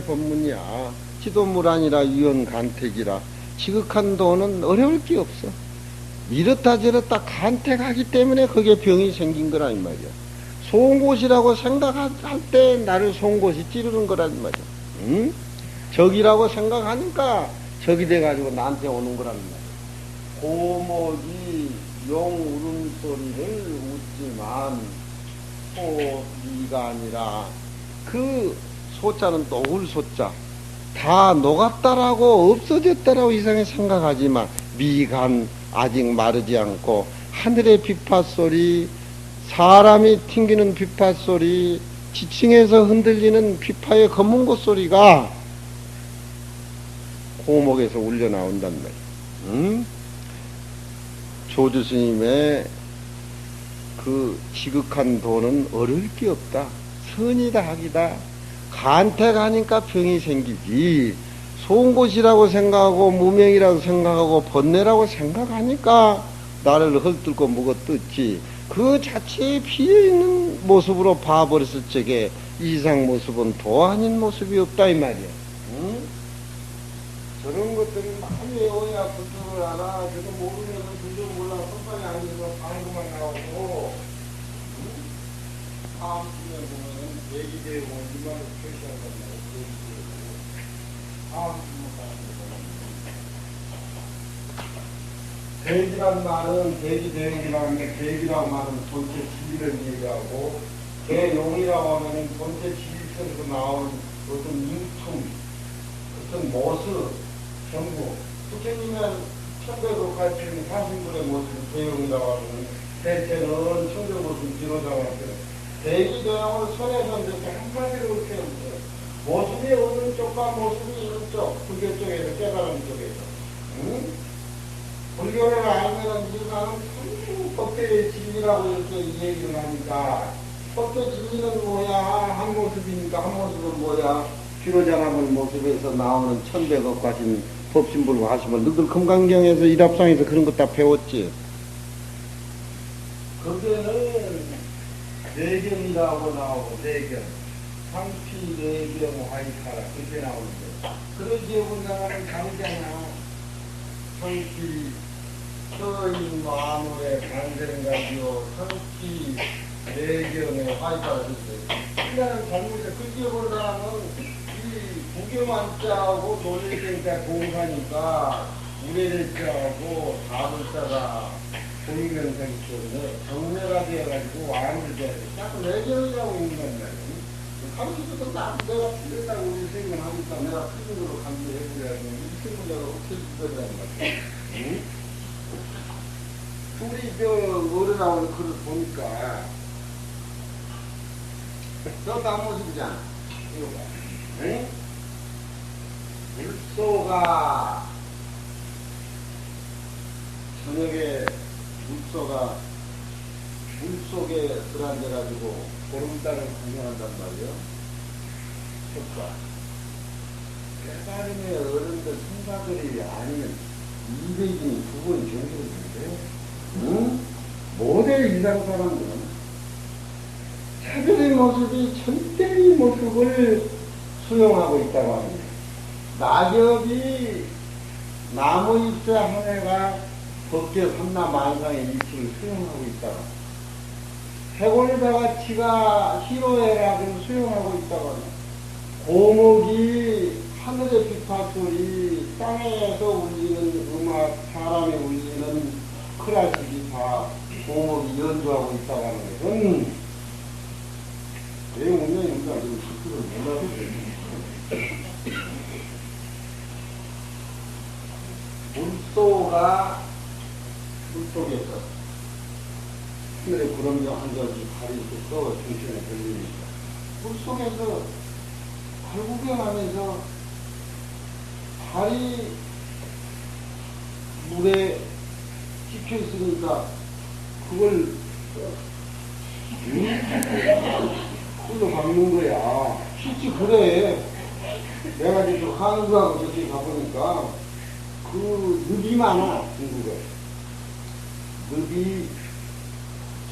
법문이야. 지도무란이라 유연간택이라. 지극한 도는 어려울 게 없어. 이렇다 저렇다 간택하기 때문에 그게 병이 생긴 거라 이 말이야. 송곳이라고 생각할 때 나를 송곳이 찌르는 거란 말이야. 응? 적이라고 생각하니까 적이 돼가지고 나한테 오는 거란 말이야. 고목이 용 울음소리를 웃지만 소리가 아니라 그 소자는 녹을 소자. 다 녹았다라고 없어졌다라고 이상하게 생각하지만 미간 아직 마르지 않고 하늘의 비파소리, 사람이 튕기는 비파소리, 지층에서 흔들리는 비파의 검은 곳소리가 고목에서 울려 나온단 말이야. 조주스님의 그 지극한 도는 어려울 게 없다. 선이다 하기다. 간택하니까 병이 생기지. 좋은 곳이라고 생각하고 무명이라고 생각하고 번뇌라고 생각하니까 나를 헐뜯고 먹어뜯지. 그 자체에 비어있는 모습으로 봐버렸을 적에 이상 모습은 도 아닌 모습이 없다 이 말이야. 응? 저런 것들이 많이 외워야 구조를 알아. 저도 모르면 구조 몰라. 손발이 앉아서 방구만 나오고. 다음 주에 보면은 대기되고 이만을 표시한 건데, 다음 주에 대기란 말은 대기대용이라는 게 대기라고 말하면 본체 지위를 얘기하고 대용이라고 하면은 본체 지위에서 나온 어떤 융통, 어떤 모습, 경부. 부처님은 천배도 같이 사신분의 모습을 대용이라고 하면 대체는 천배 모습을 뒤로자고 하죠. 대기대용을 손에서 이렇게 한마디로 이렇게 해보세요. 모습이 어느 쪽과 모습이 있는 쪽, 불교 쪽에서 깨달은 쪽에서. 응? 불교를 알면은 이거는 참 법계의 진리라고 이렇게 얘기를 하니까 법계 진리는 뭐야? 한 모습이니까 한 모습은 뭐야? 뒤로자나물 모습에서 나오는 천백억 가진 법신불과 하시면 너희들 금강경에서 일합상에서 그런 거 다 배웠지? 거기에는 내경이라고 나오고 내경 상피 내경 화이카라 그렇게 나오는데 그러지 본다는 다르잖아. 상피 서인 만물의 간생가지요 상피 내경의 화이카라 그랬어요. 그냥 잘못해 그렇게 본 사람은 이 구경만자하고 놀래니까 공사니까 우레대자하고 다불자가 보이면서기 때문에 정례가 되어가지고 왕을 돼야 돼. 자꾸 내경이라고 있는 거야. 가르쳐줘도 내가 틀렸다고 우리 생각하니까 내가 틀린 걸로 감지해버려야지. 이 생각을 어떻게 주더라는 거야. 응? 둘이 어른하고 그걸 보니까 너 남모습이잖아. 이거 봐. 응? 물소가 저녁에 물속에 들어앉아가지고 보름달을 구경한단 말이요. 효과. 깨달음의 어른들 성사들이 아니면 200인 2번 정도인데, 응? 모델 이상 사람들은 차별의 모습이 천대의 모습을 수용하고 있다고 합니다. 낙엽이 나무 잎새 하나가 법계 삼라만상의 이치를 수용하고 있다가 해골배가치가 희로애락을 수용하고 있다가 고목이 하늘의 비파소리 땅에서 울리는 음악 사람이 울리는 클래식이 다 고목이 연주하고 있다고 하는 것은 왜 운명이 우리가 지금 스스로 몰라서 물속에서 하늘의 구름이 한 가지 달이 있어서 중심에 걸리니까 물속에서 발구경하면서 달이 물에 찍혀 있으니까 그걸 그걸로 박는 거야. 실제 그래. 내가 지금 한국하고 저기 가보니까 그 늪이 많아.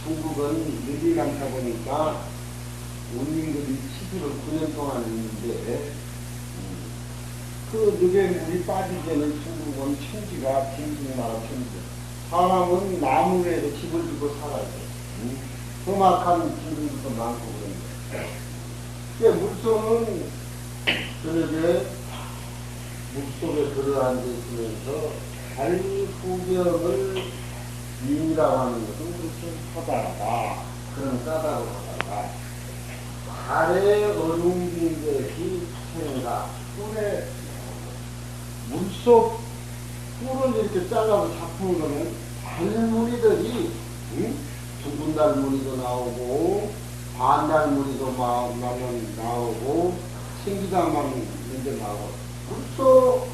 중국은 늪이 많다 보니까 운민들이 치수를 9년 동안 했는데 그 늪에 물이 빠지기 전에 중국은 천지가 빙빙 나라 천지. 사람은 나무 위에서 집을 짓고 살아야 돼. 험악한 짐승도 많고 그런데. 그 물소는 저녁에 물속에 들어앉아 있으면서 달 구경을 미인이라고 하는 것은 그렇게 하다가 그런 까닭을 하다가 발에 어둥진 것이 생각, 꿀에 물속 꿀을 이렇게 잘라서 잡은 거는 달무리들이 둥근 달무리도 나오고 반달무리도 나오고 생기다만 먼저 나오고 물속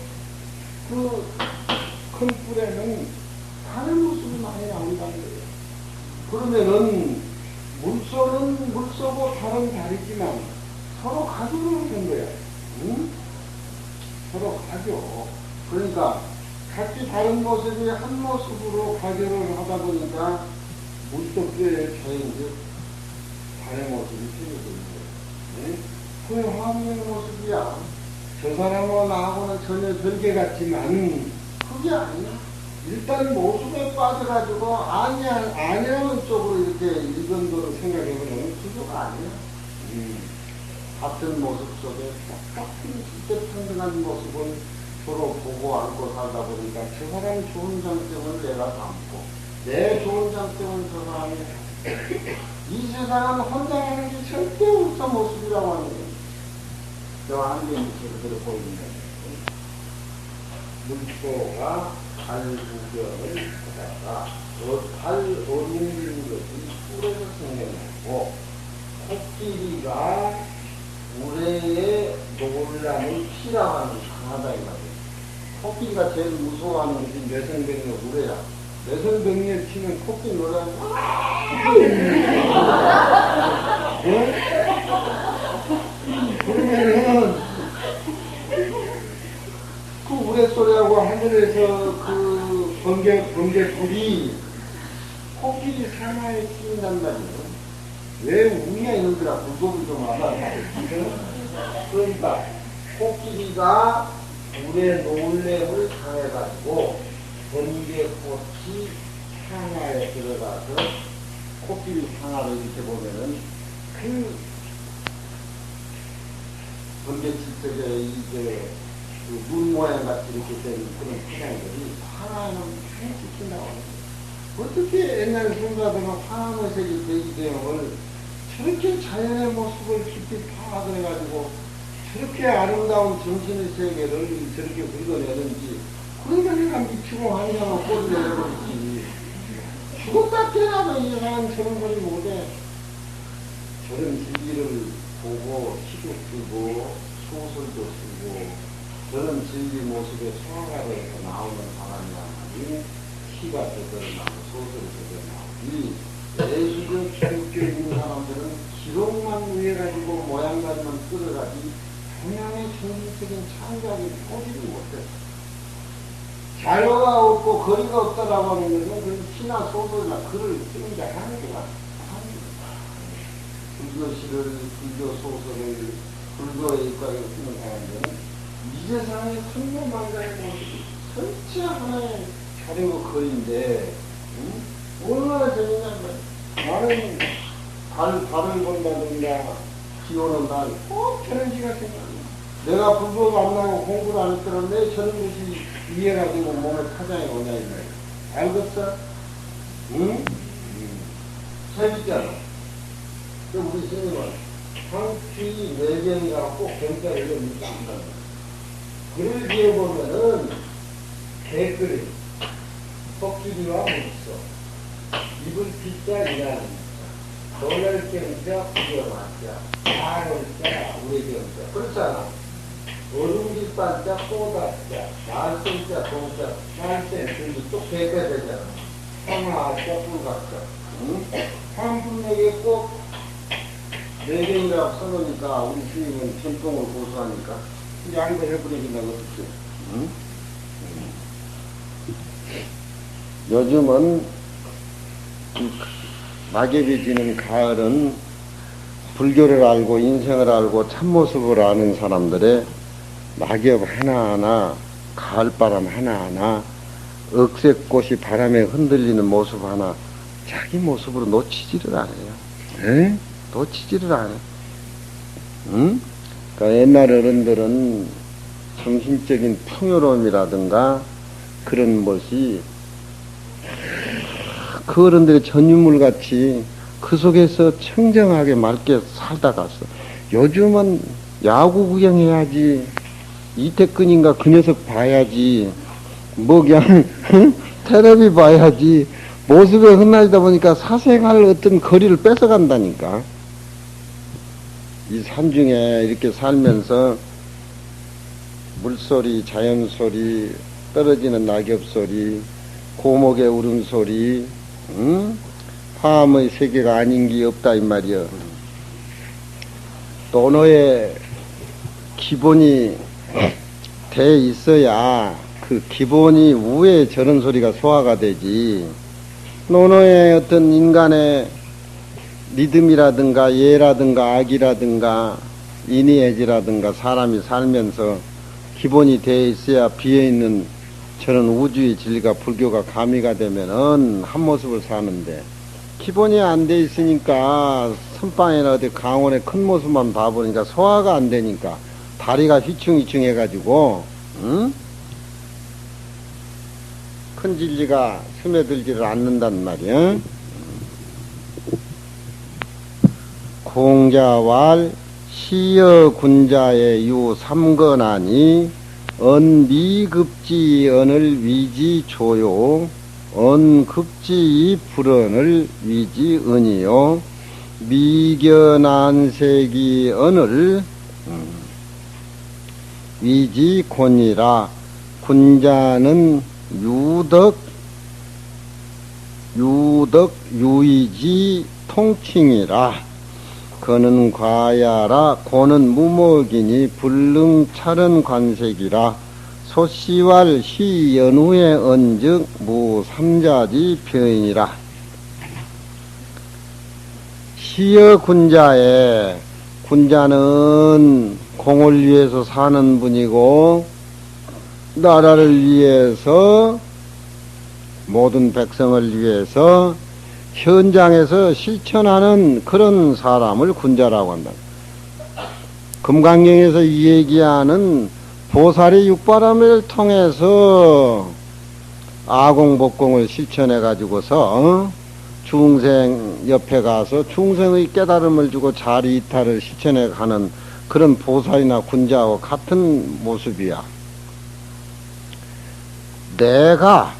그 큰 꿀에는 다른 모습이 많이 나온다는 거예요. 그러면은 물속은 물속과 다른 다르지만 서로 가족을 하는 거야. 응? 서로 가족. 그러니까 각기 다른 모습이 한 모습으로 가족을 하다 보니까 물속에 자연적 다른 모습이 생겨지는 거야. 그 화면의 모습이야. 저 사람하고 나하고는 전혀 별개 같지만 그게 아니야. 일단 모습에 빠져가지고 아니하는 쪽으로 이렇게 일변도로 생각해보면 그거가 아니야. 같은 모습 속에 똑같은 일대평등한 모습을 서로 보고 안고 살다 보니까 저 사람이 좋은 장점은 내가 담고 내 좋은 장점은 저 사람이 이 세상은 혼자 하는 게 절대 없어 모습이라고 하는 거예요. 저 안경이 그대로 보이는 거예요. 물소가 발구경을 하다가 발 어둥진 것이 꿀에서 생겨나고 코끼리가 우레의 놀람을 피라하는 강하다 이 말이에요. 코끼리가 제일 무서워하는 것이 내성병력 우레야. 내성병력 치면 코끼리 노래하면 그러면은 그 우레소리하고 하늘에서 그 번개불이 코끼리 상하에 씌인단 말이에요. 왜 우냐 이놈들아 불법을 좀 알아. 그러니까 코끼리가 우레 놀래을 당해가지고 번개꽃이 상하에 들어가서 코끼리 상하를 이렇게 보면은 그 번개칠적에 이제 그문 모양 같이 이렇게 된 그런 포장들이 하나는 많이 찍힌다고 합니다. 어떻게 옛날 성가들은 화암의색이 대기대형을 저렇게 자연의 모습을 깊이 파악해가지고 저렇게 아름다운 정신의 세계를 저렇게 긁어내는지 그러니까 내가 미치고 한장을 꼬리 내려버리지. 죽었다 깨어나도 이 사람 저런 소리 못해. 저런 진리를 보고 시도 쓰고 소설도 쓰고 저런 진리 모습에 소화가 돼서 나오는 사람이라니 시가 제대로 나오고 소설이 제대로 나오니 예술을 기독교 있는 사람들은 기록만 위해가지고 모양가지만 끌어가지 동양의 정신적인 창작이 포기를 못해. 자료가 없고 거리가 없다라고 하는 것은 그런 시나 소설이나 글을 쓰는 게 한계가 불교시를, 불교 소설을, 불교의 입각에 쓰는 사람들은 이 세상의 천년만가의 모습이 전체 하나의 자료가 거리인데, 얼마나 재밌냐면, 나는 달을 본다든가, 비 오는 날, 꼭 저런 시가 생각나. 내가 불교가 안 나고 공부를 안 했더라면 왜 저런 것이 이해가 되고 몸에 타장이 오냐, 이거야. 알겠어? 응? 재밌잖아. 우리 스님은 상추 4병이라고 꼭 병자를 이렇게 한다. 글을 뒤에 보면은 댓글이 코끼리와 물소 입을 빗자 일하는 자 놀랄 경자 구경하자 나놀자 우리 경자 그렇잖아. 어른길 반자 꼬다자 날생자 동자 날생 그리고 또 배가 되잖아. 황하자 불각자 황분에게 꼭 4개이라고 써놓으니까 우리 스님은 전통을 고수하니까 양도 해버리긴다고 어떡해. 응? 요즘은 낙엽이 지는 가을은 불교를 알고 인생을 알고 참모습을 아는 사람들의 낙엽 하나하나 가을바람 하나하나 억새꽃이 바람에 흔들리는 모습 하나 자기 모습으로 놓치지를 않아요. 에? 놓치지를 않아요. 응? 그러니까 옛날 어른들은 정신적인 풍요로움이라든가 그런 것이 그 어른들의 전유물 같이 그 속에서 청정하게 맑게 살다 갔어. 요즘은 야구 구경해야지, 이태근인가 그 녀석 봐야지, 뭐 그냥 텔레비 봐야지, 모습에 흩날리다 보니까 사생활 어떤 거리를 뺏어간다니까. 이 산중에 이렇게 살면서 물소리, 자연소리, 떨어지는 낙엽소리, 고목의 울음소리, 화음의 세계가 아닌 게 없다 이 말이여. 논어의 기본이 돼 있어야 그 기본이 우에 저런 소리가 소화가 되지. 논어의 어떤 인간의 리듬이라든가 예라든가 악이라든가 인의애지라든가 사람이 살면서 기본이 돼 있어야 비어있는 저런 우주의 진리가 불교가 가미가 되면은 한 모습을 사는데, 기본이 안 돼 있으니까 선방이나 어디 강원의 큰 모습만 봐보니까 소화가 안 되니까 다리가 휘충휘충 해가지고 큰 진리가 스며들지를 않는단 말이야. 공자왈 시여 군자의 유 삼건하니 언미급지 언을 위지 조요 언급지 불언을 위지 은이요 미견안색이 언을 위지 곤이라. 군자는 유의지 통칭이라. 그는 과야라. 고는 무목이니 불능찰은 관색이라. 소시왈 시연후의 언즉 무삼자지 표현이라. 시여 군자에, 군자는 공을 위해서 사는 분이고 나라를 위해서 모든 백성을 위해서 현장에서 실천하는 그런 사람을 군자라고 한다. 금강경에서 이 얘기하는 보살의 육바람을 통해서 아공복공을 실천해 가지고서 중생 옆에 가서 중생의 깨달음을 주고 자리 이탈을 실천해 가는 그런 보살이나 군자와 같은 모습이야. 내가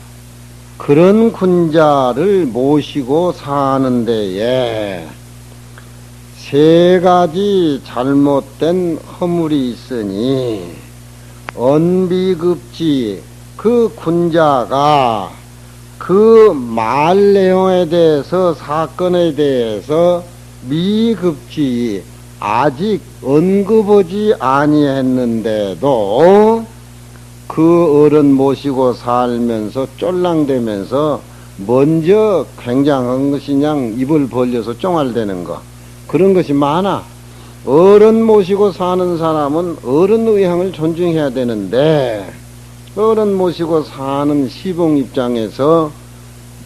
그런 군자를 모시고 사는 데에 세 가지 잘못된 허물이 있으니, 언비급지, 그 군자가 그 말 내용에 대해서, 사건에 대해서 미급지, 아직 언급하지 아니했는데도 그 어른 모시고 살면서 쫄랑대면서 먼저 굉장한 것이냥 입을 벌려서 쫑알대는 거, 그런 것이 많아. 어른 모시고 사는 사람은 어른 의향을 존중해야 되는데, 어른 모시고 사는 시봉 입장에서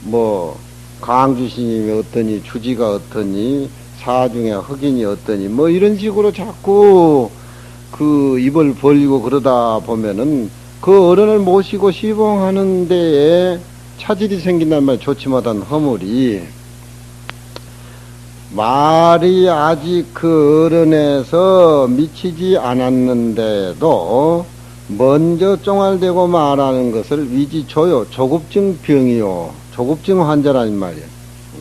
뭐 강주스님이 어떠니, 주지가 어떠니, 사중에 흑인이 어떠니, 뭐 이런 식으로 자꾸 그 입을 벌리고 그러다 보면은 그 어른을 모시고 시봉하는 데에 차질이 생긴단 말이야. 좋지 못한 허물이. 말이 아직 그 어른에서 미치지 않았는데도 먼저 쫑알대고 말하는 것을 위지조요, 조급증 병이요, 조급증 환자라는 말이야.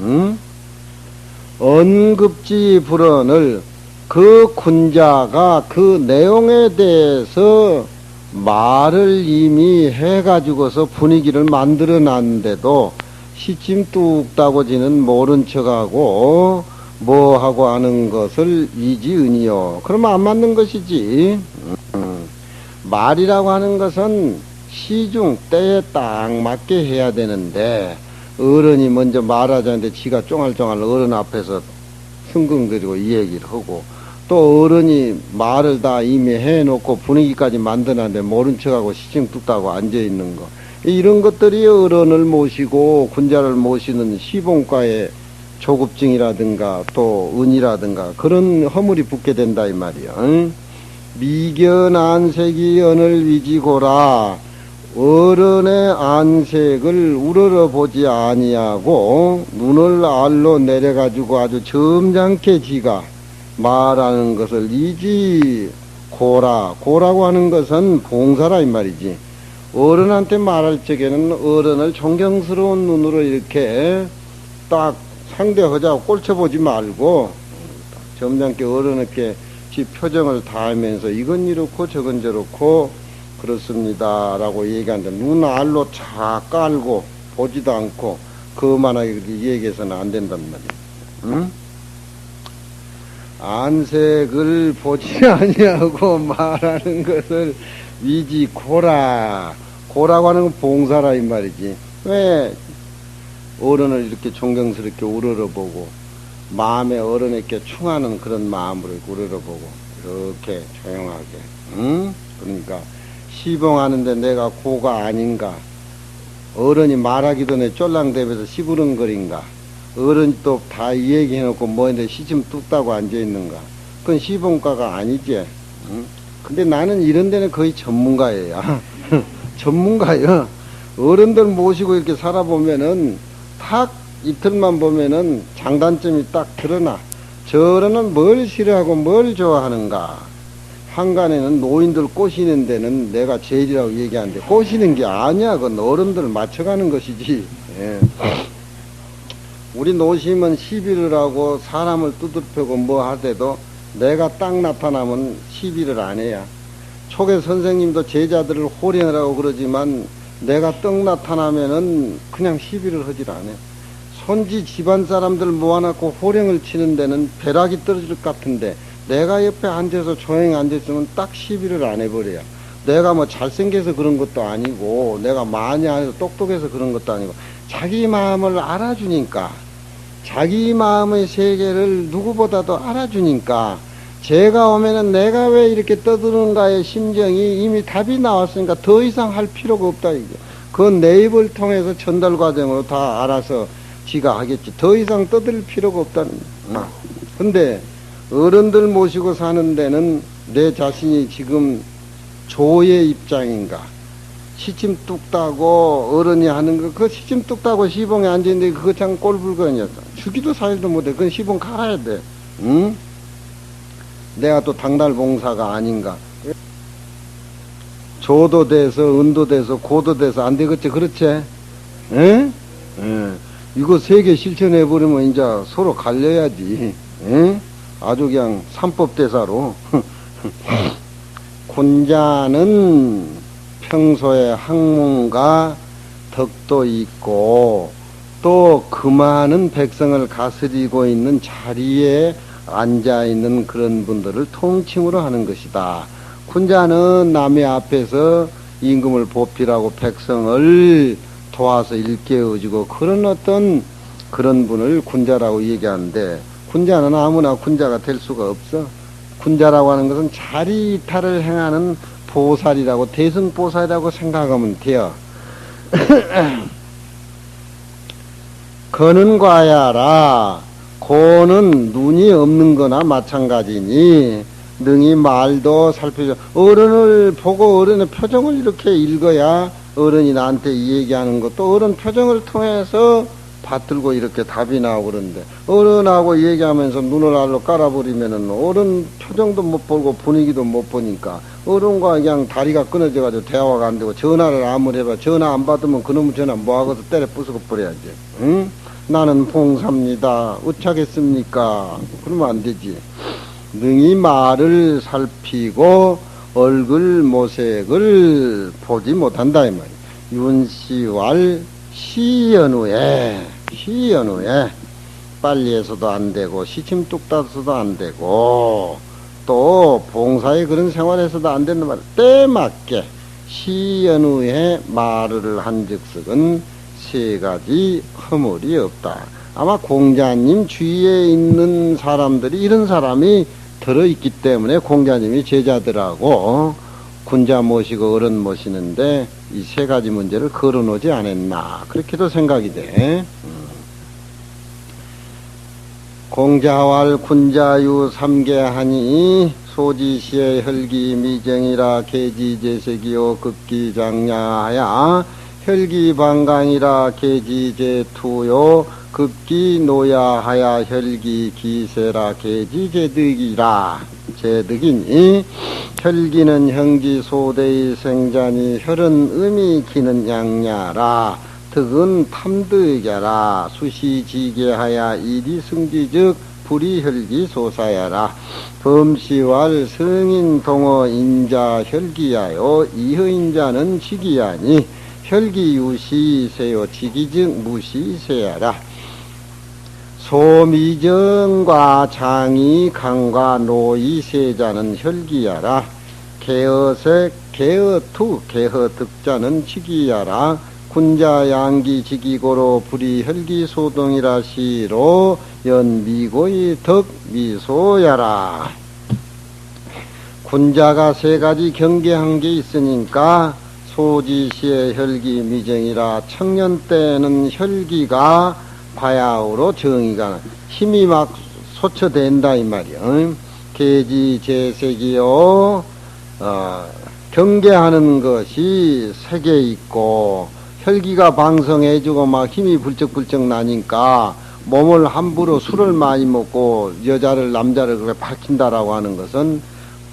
응? 언급지 불언을, 그 군자가 그 내용에 대해서 말을 이미 해가지고서 분위기를 만들어 놨는데도 시침 뚝 따고지는 모른 척하고 뭐하고 하는 것을 위지은이요. 그러면 안 맞는 것이지. 말이라고 하는 것은 시중 때에 딱 맞게 해야 되는데, 어른이 먼저 말하자는데 지가 쫑알쫑알 어른 앞에서 흥흥거리고 이 얘기를 하고, 또 어른이 말을 다 이미 해놓고 분위기까지 만드는데 모른 척하고 시침 뚝 따고 앉아있는 거, 이런 것들이 어른을 모시고 군자를 모시는 시봉과의 조급증이라든가 또 은이라든가 그런 허물이 붙게 된다 이 말이야. 응? 미견안색이 언을 위지고라. 어른의 안색을 우러러보지 아니하고 눈을 알로 내려가지고 아주 점잖게 지가 말하는 것을 이지 고라고 하는 것은 봉사라 이 말이지. 어른한테 말할 적에는 어른을 존경스러운 눈으로 이렇게 딱 상대하자고 꼴쳐보지 말고 점잖게 어른에게 지 표정을 다하면서 이건 이렇고 저건 저렇고 그렇습니다 라고 얘기하는데 눈 알로 착 깔고 보지도 않고 그만하게 얘기해서는 안 된단 말이야. 응? 안색을 보지 아니하고 말하는 것을 위지 고라고 하는 건 봉사라 이 말이지. 왜 어른을 이렇게 존경스럽게 우러러보고 마음에 어른에게 충하는 그런 마음으로 우러러보고 이렇게 조용하게. 응? 그러니까 시봉하는데 내가 고가 아닌가? 어른이 말하기 전에 쫄랑대면서 시부른거린가? 어른이 또 다 얘기해놓고 뭐인데 시침 뚝따고 앉아있는가? 그건 시봉가가 아니지. 응? 근데 나는 이런 데는 거의 전문가예요. 전문가요. 어른들 모시고 이렇게 살아보면은 탁 이틀만 보면은 장단점이 딱 드러나. 저런은 뭘 싫어하고 뭘 좋아하는가? 한간에는 노인들 꼬시는 데는 내가 제일이라고 얘기하는데 꼬시는 게 아니야. 그건 어른들을 맞춰가는 것이지. 예. 우리 노심은 시비를 하고 사람을 두들펴고 뭐 하대도 내가 딱 나타나면 시비를 안 해야. 초계 선생님도 제자들을 호령을 하고 그러지만 내가 떡 나타나면은 그냥 시비를 하질 않아. 손지 집안 사람들 모아놓고 호령을 치는 데는 벼락이 떨어질 것 같은데 내가 옆에 앉아서 조용히 앉아있으면 딱 시비를 안 해버려요. 내가 뭐 잘생겨서 그런 것도 아니고 내가 많이 안 해서 똑똑해서 그런 것도 아니고 자기 마음을 알아주니까 자기 마음의 세계를 누구보다도 알아주니까 제가 오면은 내가 왜 이렇게 떠드는가의 심정이 이미 답이 나왔으니까 더 이상 할 필요가 없다 이게. 그건 내 입을 통해서 전달 과정으로 다 알아서 지가 하겠지. 더 이상 떠들 필요가 없다는 거야. 근데 어른들 모시고 사는 데는 내 자신이 지금 조의 입장인가? 시침 뚝 따고 어른이 하는 거, 그 시침 뚝 따고 시봉에 앉아있는데 그거 참 꼴불견이었어. 주기도 사일도 못해. 그건 시봉 갈아야 돼. 응? 내가 또 당달봉사가 아닌가. 조도 돼서, 은도 돼서, 고도 돼서 안 되겠지. 그렇지? 에? 이거 세 개 실천해버리면 이제 서로 갈려야지. 에? 아주 그냥 삼법대사로. 군자는 평소에 학문과 덕도 있고 또 그 많은 백성을 다스리고 있는 자리에 앉아있는 그런 분들을 통칭으로 하는 것이다. 군자는 남의 앞에서 임금을 보필하고 백성을 도와서 일깨워주고 그런 어떤 그런 분을 군자라고 얘기하는데 군자는 아무나 군자가 될 수가 없어. 군자라고 하는 것은 자리 이탈을 행하는 보살이라고 대승보살이라고 생각하면 돼요. 거는 과야라. 고는 눈이 없는 거나 마찬가지니 능히 말도 살펴줘. 어른을 보고 어른의 표정을 이렇게 읽어야 어른이 나한테 얘기하는 것도 어른 표정을 통해서 받들고 이렇게 답이 나오고 그러는데 어른하고 얘기하면서 눈을 알로 깔아버리면은 어른 표정도 못 보고 분위기도 못 보니까 어른과 그냥 다리가 끊어져가지고 대화가 안 되고 전화를 아무리 해봐 전화 안 받으면 그놈의 전화 뭐하고서 때려 부수고 버려야지. 응? 나는 봉사입니다. 어쩌겠습니까? 그러면 안 되지. 능히 말을 살피고 얼굴 모색을 보지 못한다 이 말이야. 윤씨왈 시연후에 빨리 해서도 안 되고 시침 뚝 따서도 안 되고 또 봉사에 그런 생활에서도 안 된단 말이야. 때맞게 시연후에 말을 한 즉석은 세 가지 허물이 없다. 아마 공자님 주위에 있는 사람들이 이런 사람이 들어있기 때문에 공자님이 제자들하고 군자 모시고 어른 모시는데 이 세 가지 문제를 걸어놓지 않았나 그렇게도 생각이 돼. 공자왈 군자유 삼계하니 소지시의 혈기 미정이라 계지제색이요 급기장야하야 혈기방강이라 계지제투요 급기노야하야 혈기기세라 계지제득이라 제득이니 혈기는 형지소대의 생자니 혈은 음이 기는 양야라 득은 탐득야라 수시지계하야 이리승지즉 불이혈기소사야라 범시왈 성인동어 인자 혈기야요 이허인자는 지기야니 혈기유시세요 지기즉 무시세야라 소미정과 장이 강과 노이세자는 혈기야라 개어색 개어투 개허득자는 지기야라 군자양기 지기고로 불이 혈기소동이라 시로 연미고의 덕미소야라 군자가 세 가지 경계한 게 있으니까 소지시의 혈기 미정이라 청년 때는 혈기가 바야흐로 정의가 힘이 막 소처된다 이 말이야. 계지제색이요 경계하는 것이 색에 있고 혈기가 방성해지고 막 힘이 불쩍불쩍 나니까 몸을 함부로 술을 많이 먹고 여자를 남자를 그렇게 밝힌다라고 하는 것은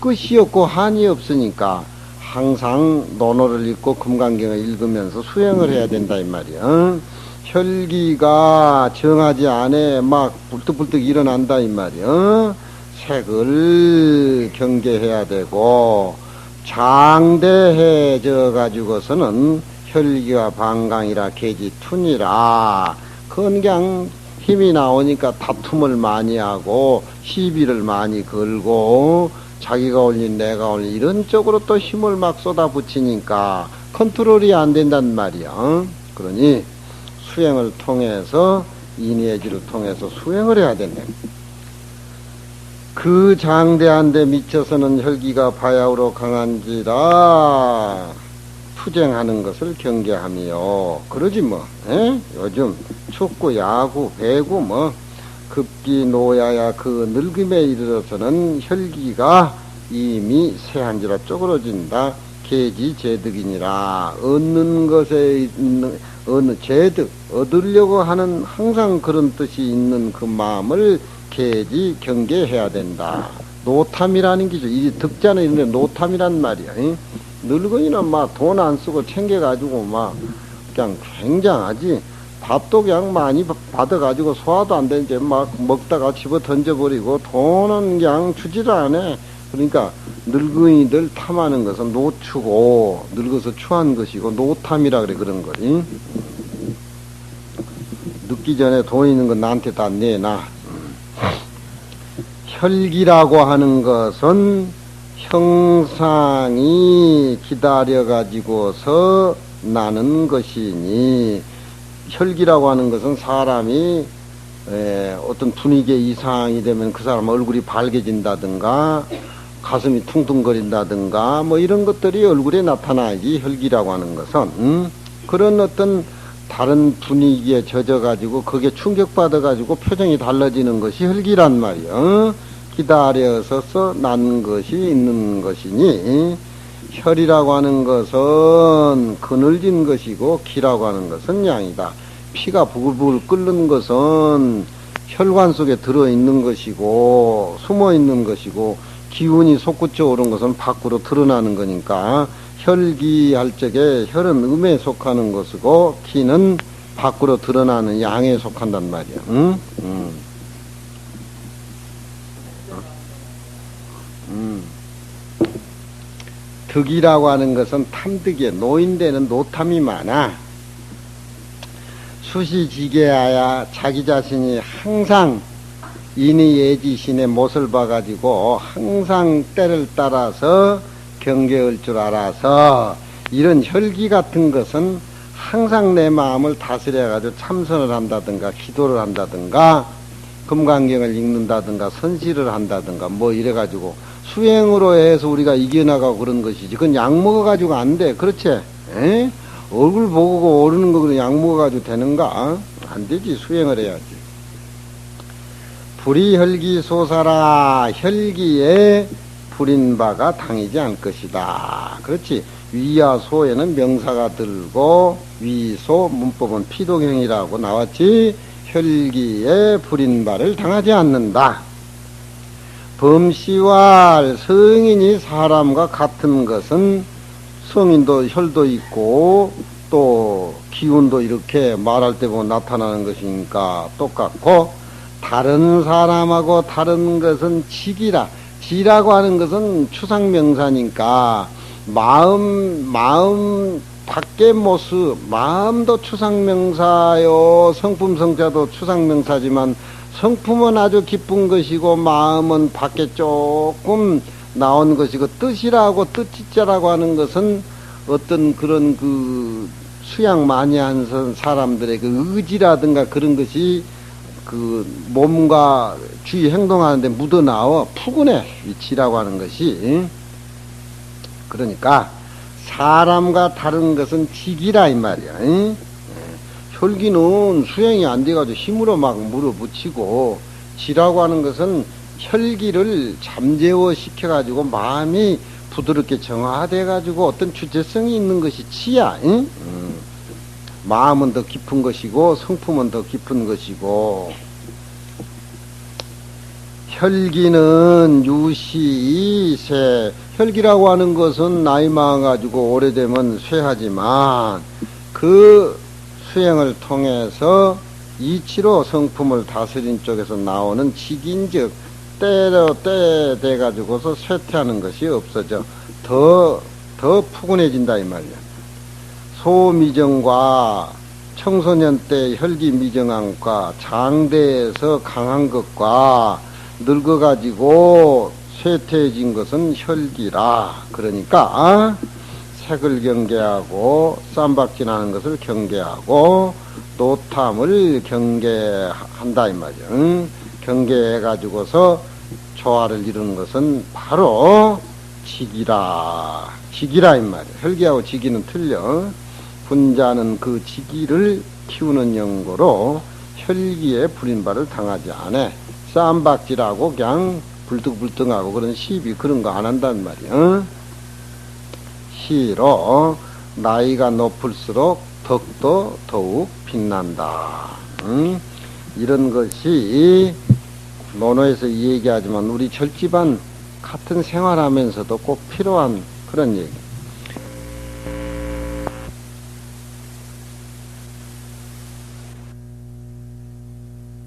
끝이 없고 한이 없으니까 항상 논어를 읽고 금강경을 읽으면서 수행을 해야 된다 이 말이야. 혈기가 정하지 않아 막 불떡불떡 일어난다 이 말이야. 색을 경계해야 되고 장대해져 가지고서는 혈기가 방강이라 계지툰이라 그건 그냥 힘이 나오니까 다툼을 많이 하고 시비를 많이 걸고 자기가 올린 내가 올린 이런 쪽으로 또 힘을 막 쏟아붙이니까 컨트롤이 안 된단 말이야. 그러니 수행을 통해서 인의의지를 통해서 수행을 해야 된다. 그 장대한 데 미쳐서는 혈기가 바야흐로 강한지라 투쟁하는 것을 경계하며 그러지 뭐. 요즘 축구, 야구, 배구 뭐 급기 노야야 그 늙음에 이르러서는 혈기가 이미 세한지라 쪼그러진다. 계지 제득이니라 얻는 것에 있는 어느 제득 얻으려고 하는 항상 그런 뜻이 있는 그 마음을 계지 경계해야 된다. 노탐이라는 게죠. 이 득자는 이런데 노탐이란 말이야. 늙은이는 막 돈 안 쓰고 챙겨가지고 막 그냥 굉장하지. 밥도 그냥 많이 받아가지고 소화도 안 되는데 막 먹다가 집어 던져버리고 돈은 그냥 주지를 않아. 그러니까 늙은이들 탐하는 것은 노추고 늙어서 추한 것이고 노탐이라 그래 그런 거지. 늙기 전에 돈 있는 건 나한테 다 내놔. 혈기라고 하는 것은 형상이 기다려가지고서 나는 것이니 혈기라고 하는 것은 사람이 어떤 분위기의 이상이 되면 그 사람 얼굴이 밝아진다든가 가슴이 퉁퉁거린다든가 뭐 이런 것들이 얼굴에 나타나야지 혈기라고 하는 것은 그런 어떤 다른 분위기에 젖어가지고 그게 충격받아가지고 표정이 달라지는 것이 혈기란 말이야. 기다려서서 난 것이 있는 것이니 혈이라고 하는 것은 그늘진 것이고 기라고 하는 것은 양이다. 피가 부글부글 끓는 것은 혈관 속에 들어있는 것이고 숨어있는 것이고 기운이 솟구쳐 오른 것은 밖으로 드러나는 거니까 혈기 할 적에 혈은 음에 속하는 것이고 기는 밖으로 드러나는 양에 속한단 말이야. 득이라고 하는 것은 탐득이야. 노인되는 노탐이 많아. 수시지게하야 자기 자신이 항상 인의예지신의 못을 봐가지고 항상 때를 따라서 경계할 줄 알아서 이런 혈기 같은 것은 항상 내 마음을 다스려가지고 참선을 한다든가 기도를 한다든가 금강경을 읽는다든가 선시를 한다든가 뭐 이래가지고 수행으로 해서 우리가 이겨나가고 그런 것이지. 그건 약 먹어가지고 안 돼. 그렇지? 에? 얼굴 보고 오르는 거 그냥 약 먹어가지고 되는가? 안 되지. 수행을 해야지. 불이 혈기 솟아라. 혈기에 부린 바가 당이지 않을 것이다. 그렇지. 위와 소에는 명사가 들고 위소 문법은 피동형이라고 나왔지. 혈기에 부린 바를 당하지 않는다. 범시와 성인이 사람과 같은 것은 성인도 혈도 있고 또 기운도 이렇게 말할 때 보면 나타나는 것이니까 똑같고, 다른 사람하고 다른 것은 지기라. 지라고 하는 것은 추상명사니까 마음 밖의 모습, 마음도 추상명사요. 성품성자도 추상명사지만 성품은 아주 깊은 것이고 마음은 밖에 조금 나온 것이고, 뜻이라고 뜻지자라고 하는 것은 어떤 그런 그 수양 많이 한 사람들의 그 의지라든가 그런 것이 그 몸과 주위 행동하는데 묻어나와 푸근해. 이 지라고 하는 것이. 그러니까 사람과 다른 것은 지기라 이 말이야. 혈기는 수행이 안 돼가지고 힘으로 막 물어붙이고, 지라고 하는 것은 혈기를 잠재워 시켜가지고 마음이 부드럽게 정화돼가지고 어떤 주체성이 있는 것이 지야. 마음은 더 깊은 것이고 성품은 더 깊은 것이고, 혈기는 유시이세. 혈기라고 하는 것은 나이 많아가지고 오래되면 쇠하지만 그 수행을 통해서 이치로 성품을 다스린 쪽에서 나오는 직인즉 때로 때 돼가지고서 쇠퇴하는 것이 없어져 더 푸근해진다 이 말이야. 소미정과 청소년 때 혈기 미정함과 장대에서 강한 것과 늙어가지고 쇠퇴해진 것은 혈기라. 그러니까 색을 경계하고 쌈박질하는 것을 경계하고 노탐을 경계한다 이 말이야. 경계해가지고서 조화를 이루는 것은 바로 직이라. 직이라 이 말이야. 혈기하고 직이는 틀려. 분자는 그 직이를 키우는 연고로 혈기에 부린 바를 당하지 않아. 쌈박질하고 그냥 불뚝불뚝하고 그런 시비 그런 거 안 한단 말이야. 시로 나이가 높을수록 덕도 더욱 빛난다. 이런 것이 논어에서 얘기하지만 우리 절집안 같은 생활하면서도 꼭 필요한 그런 얘기.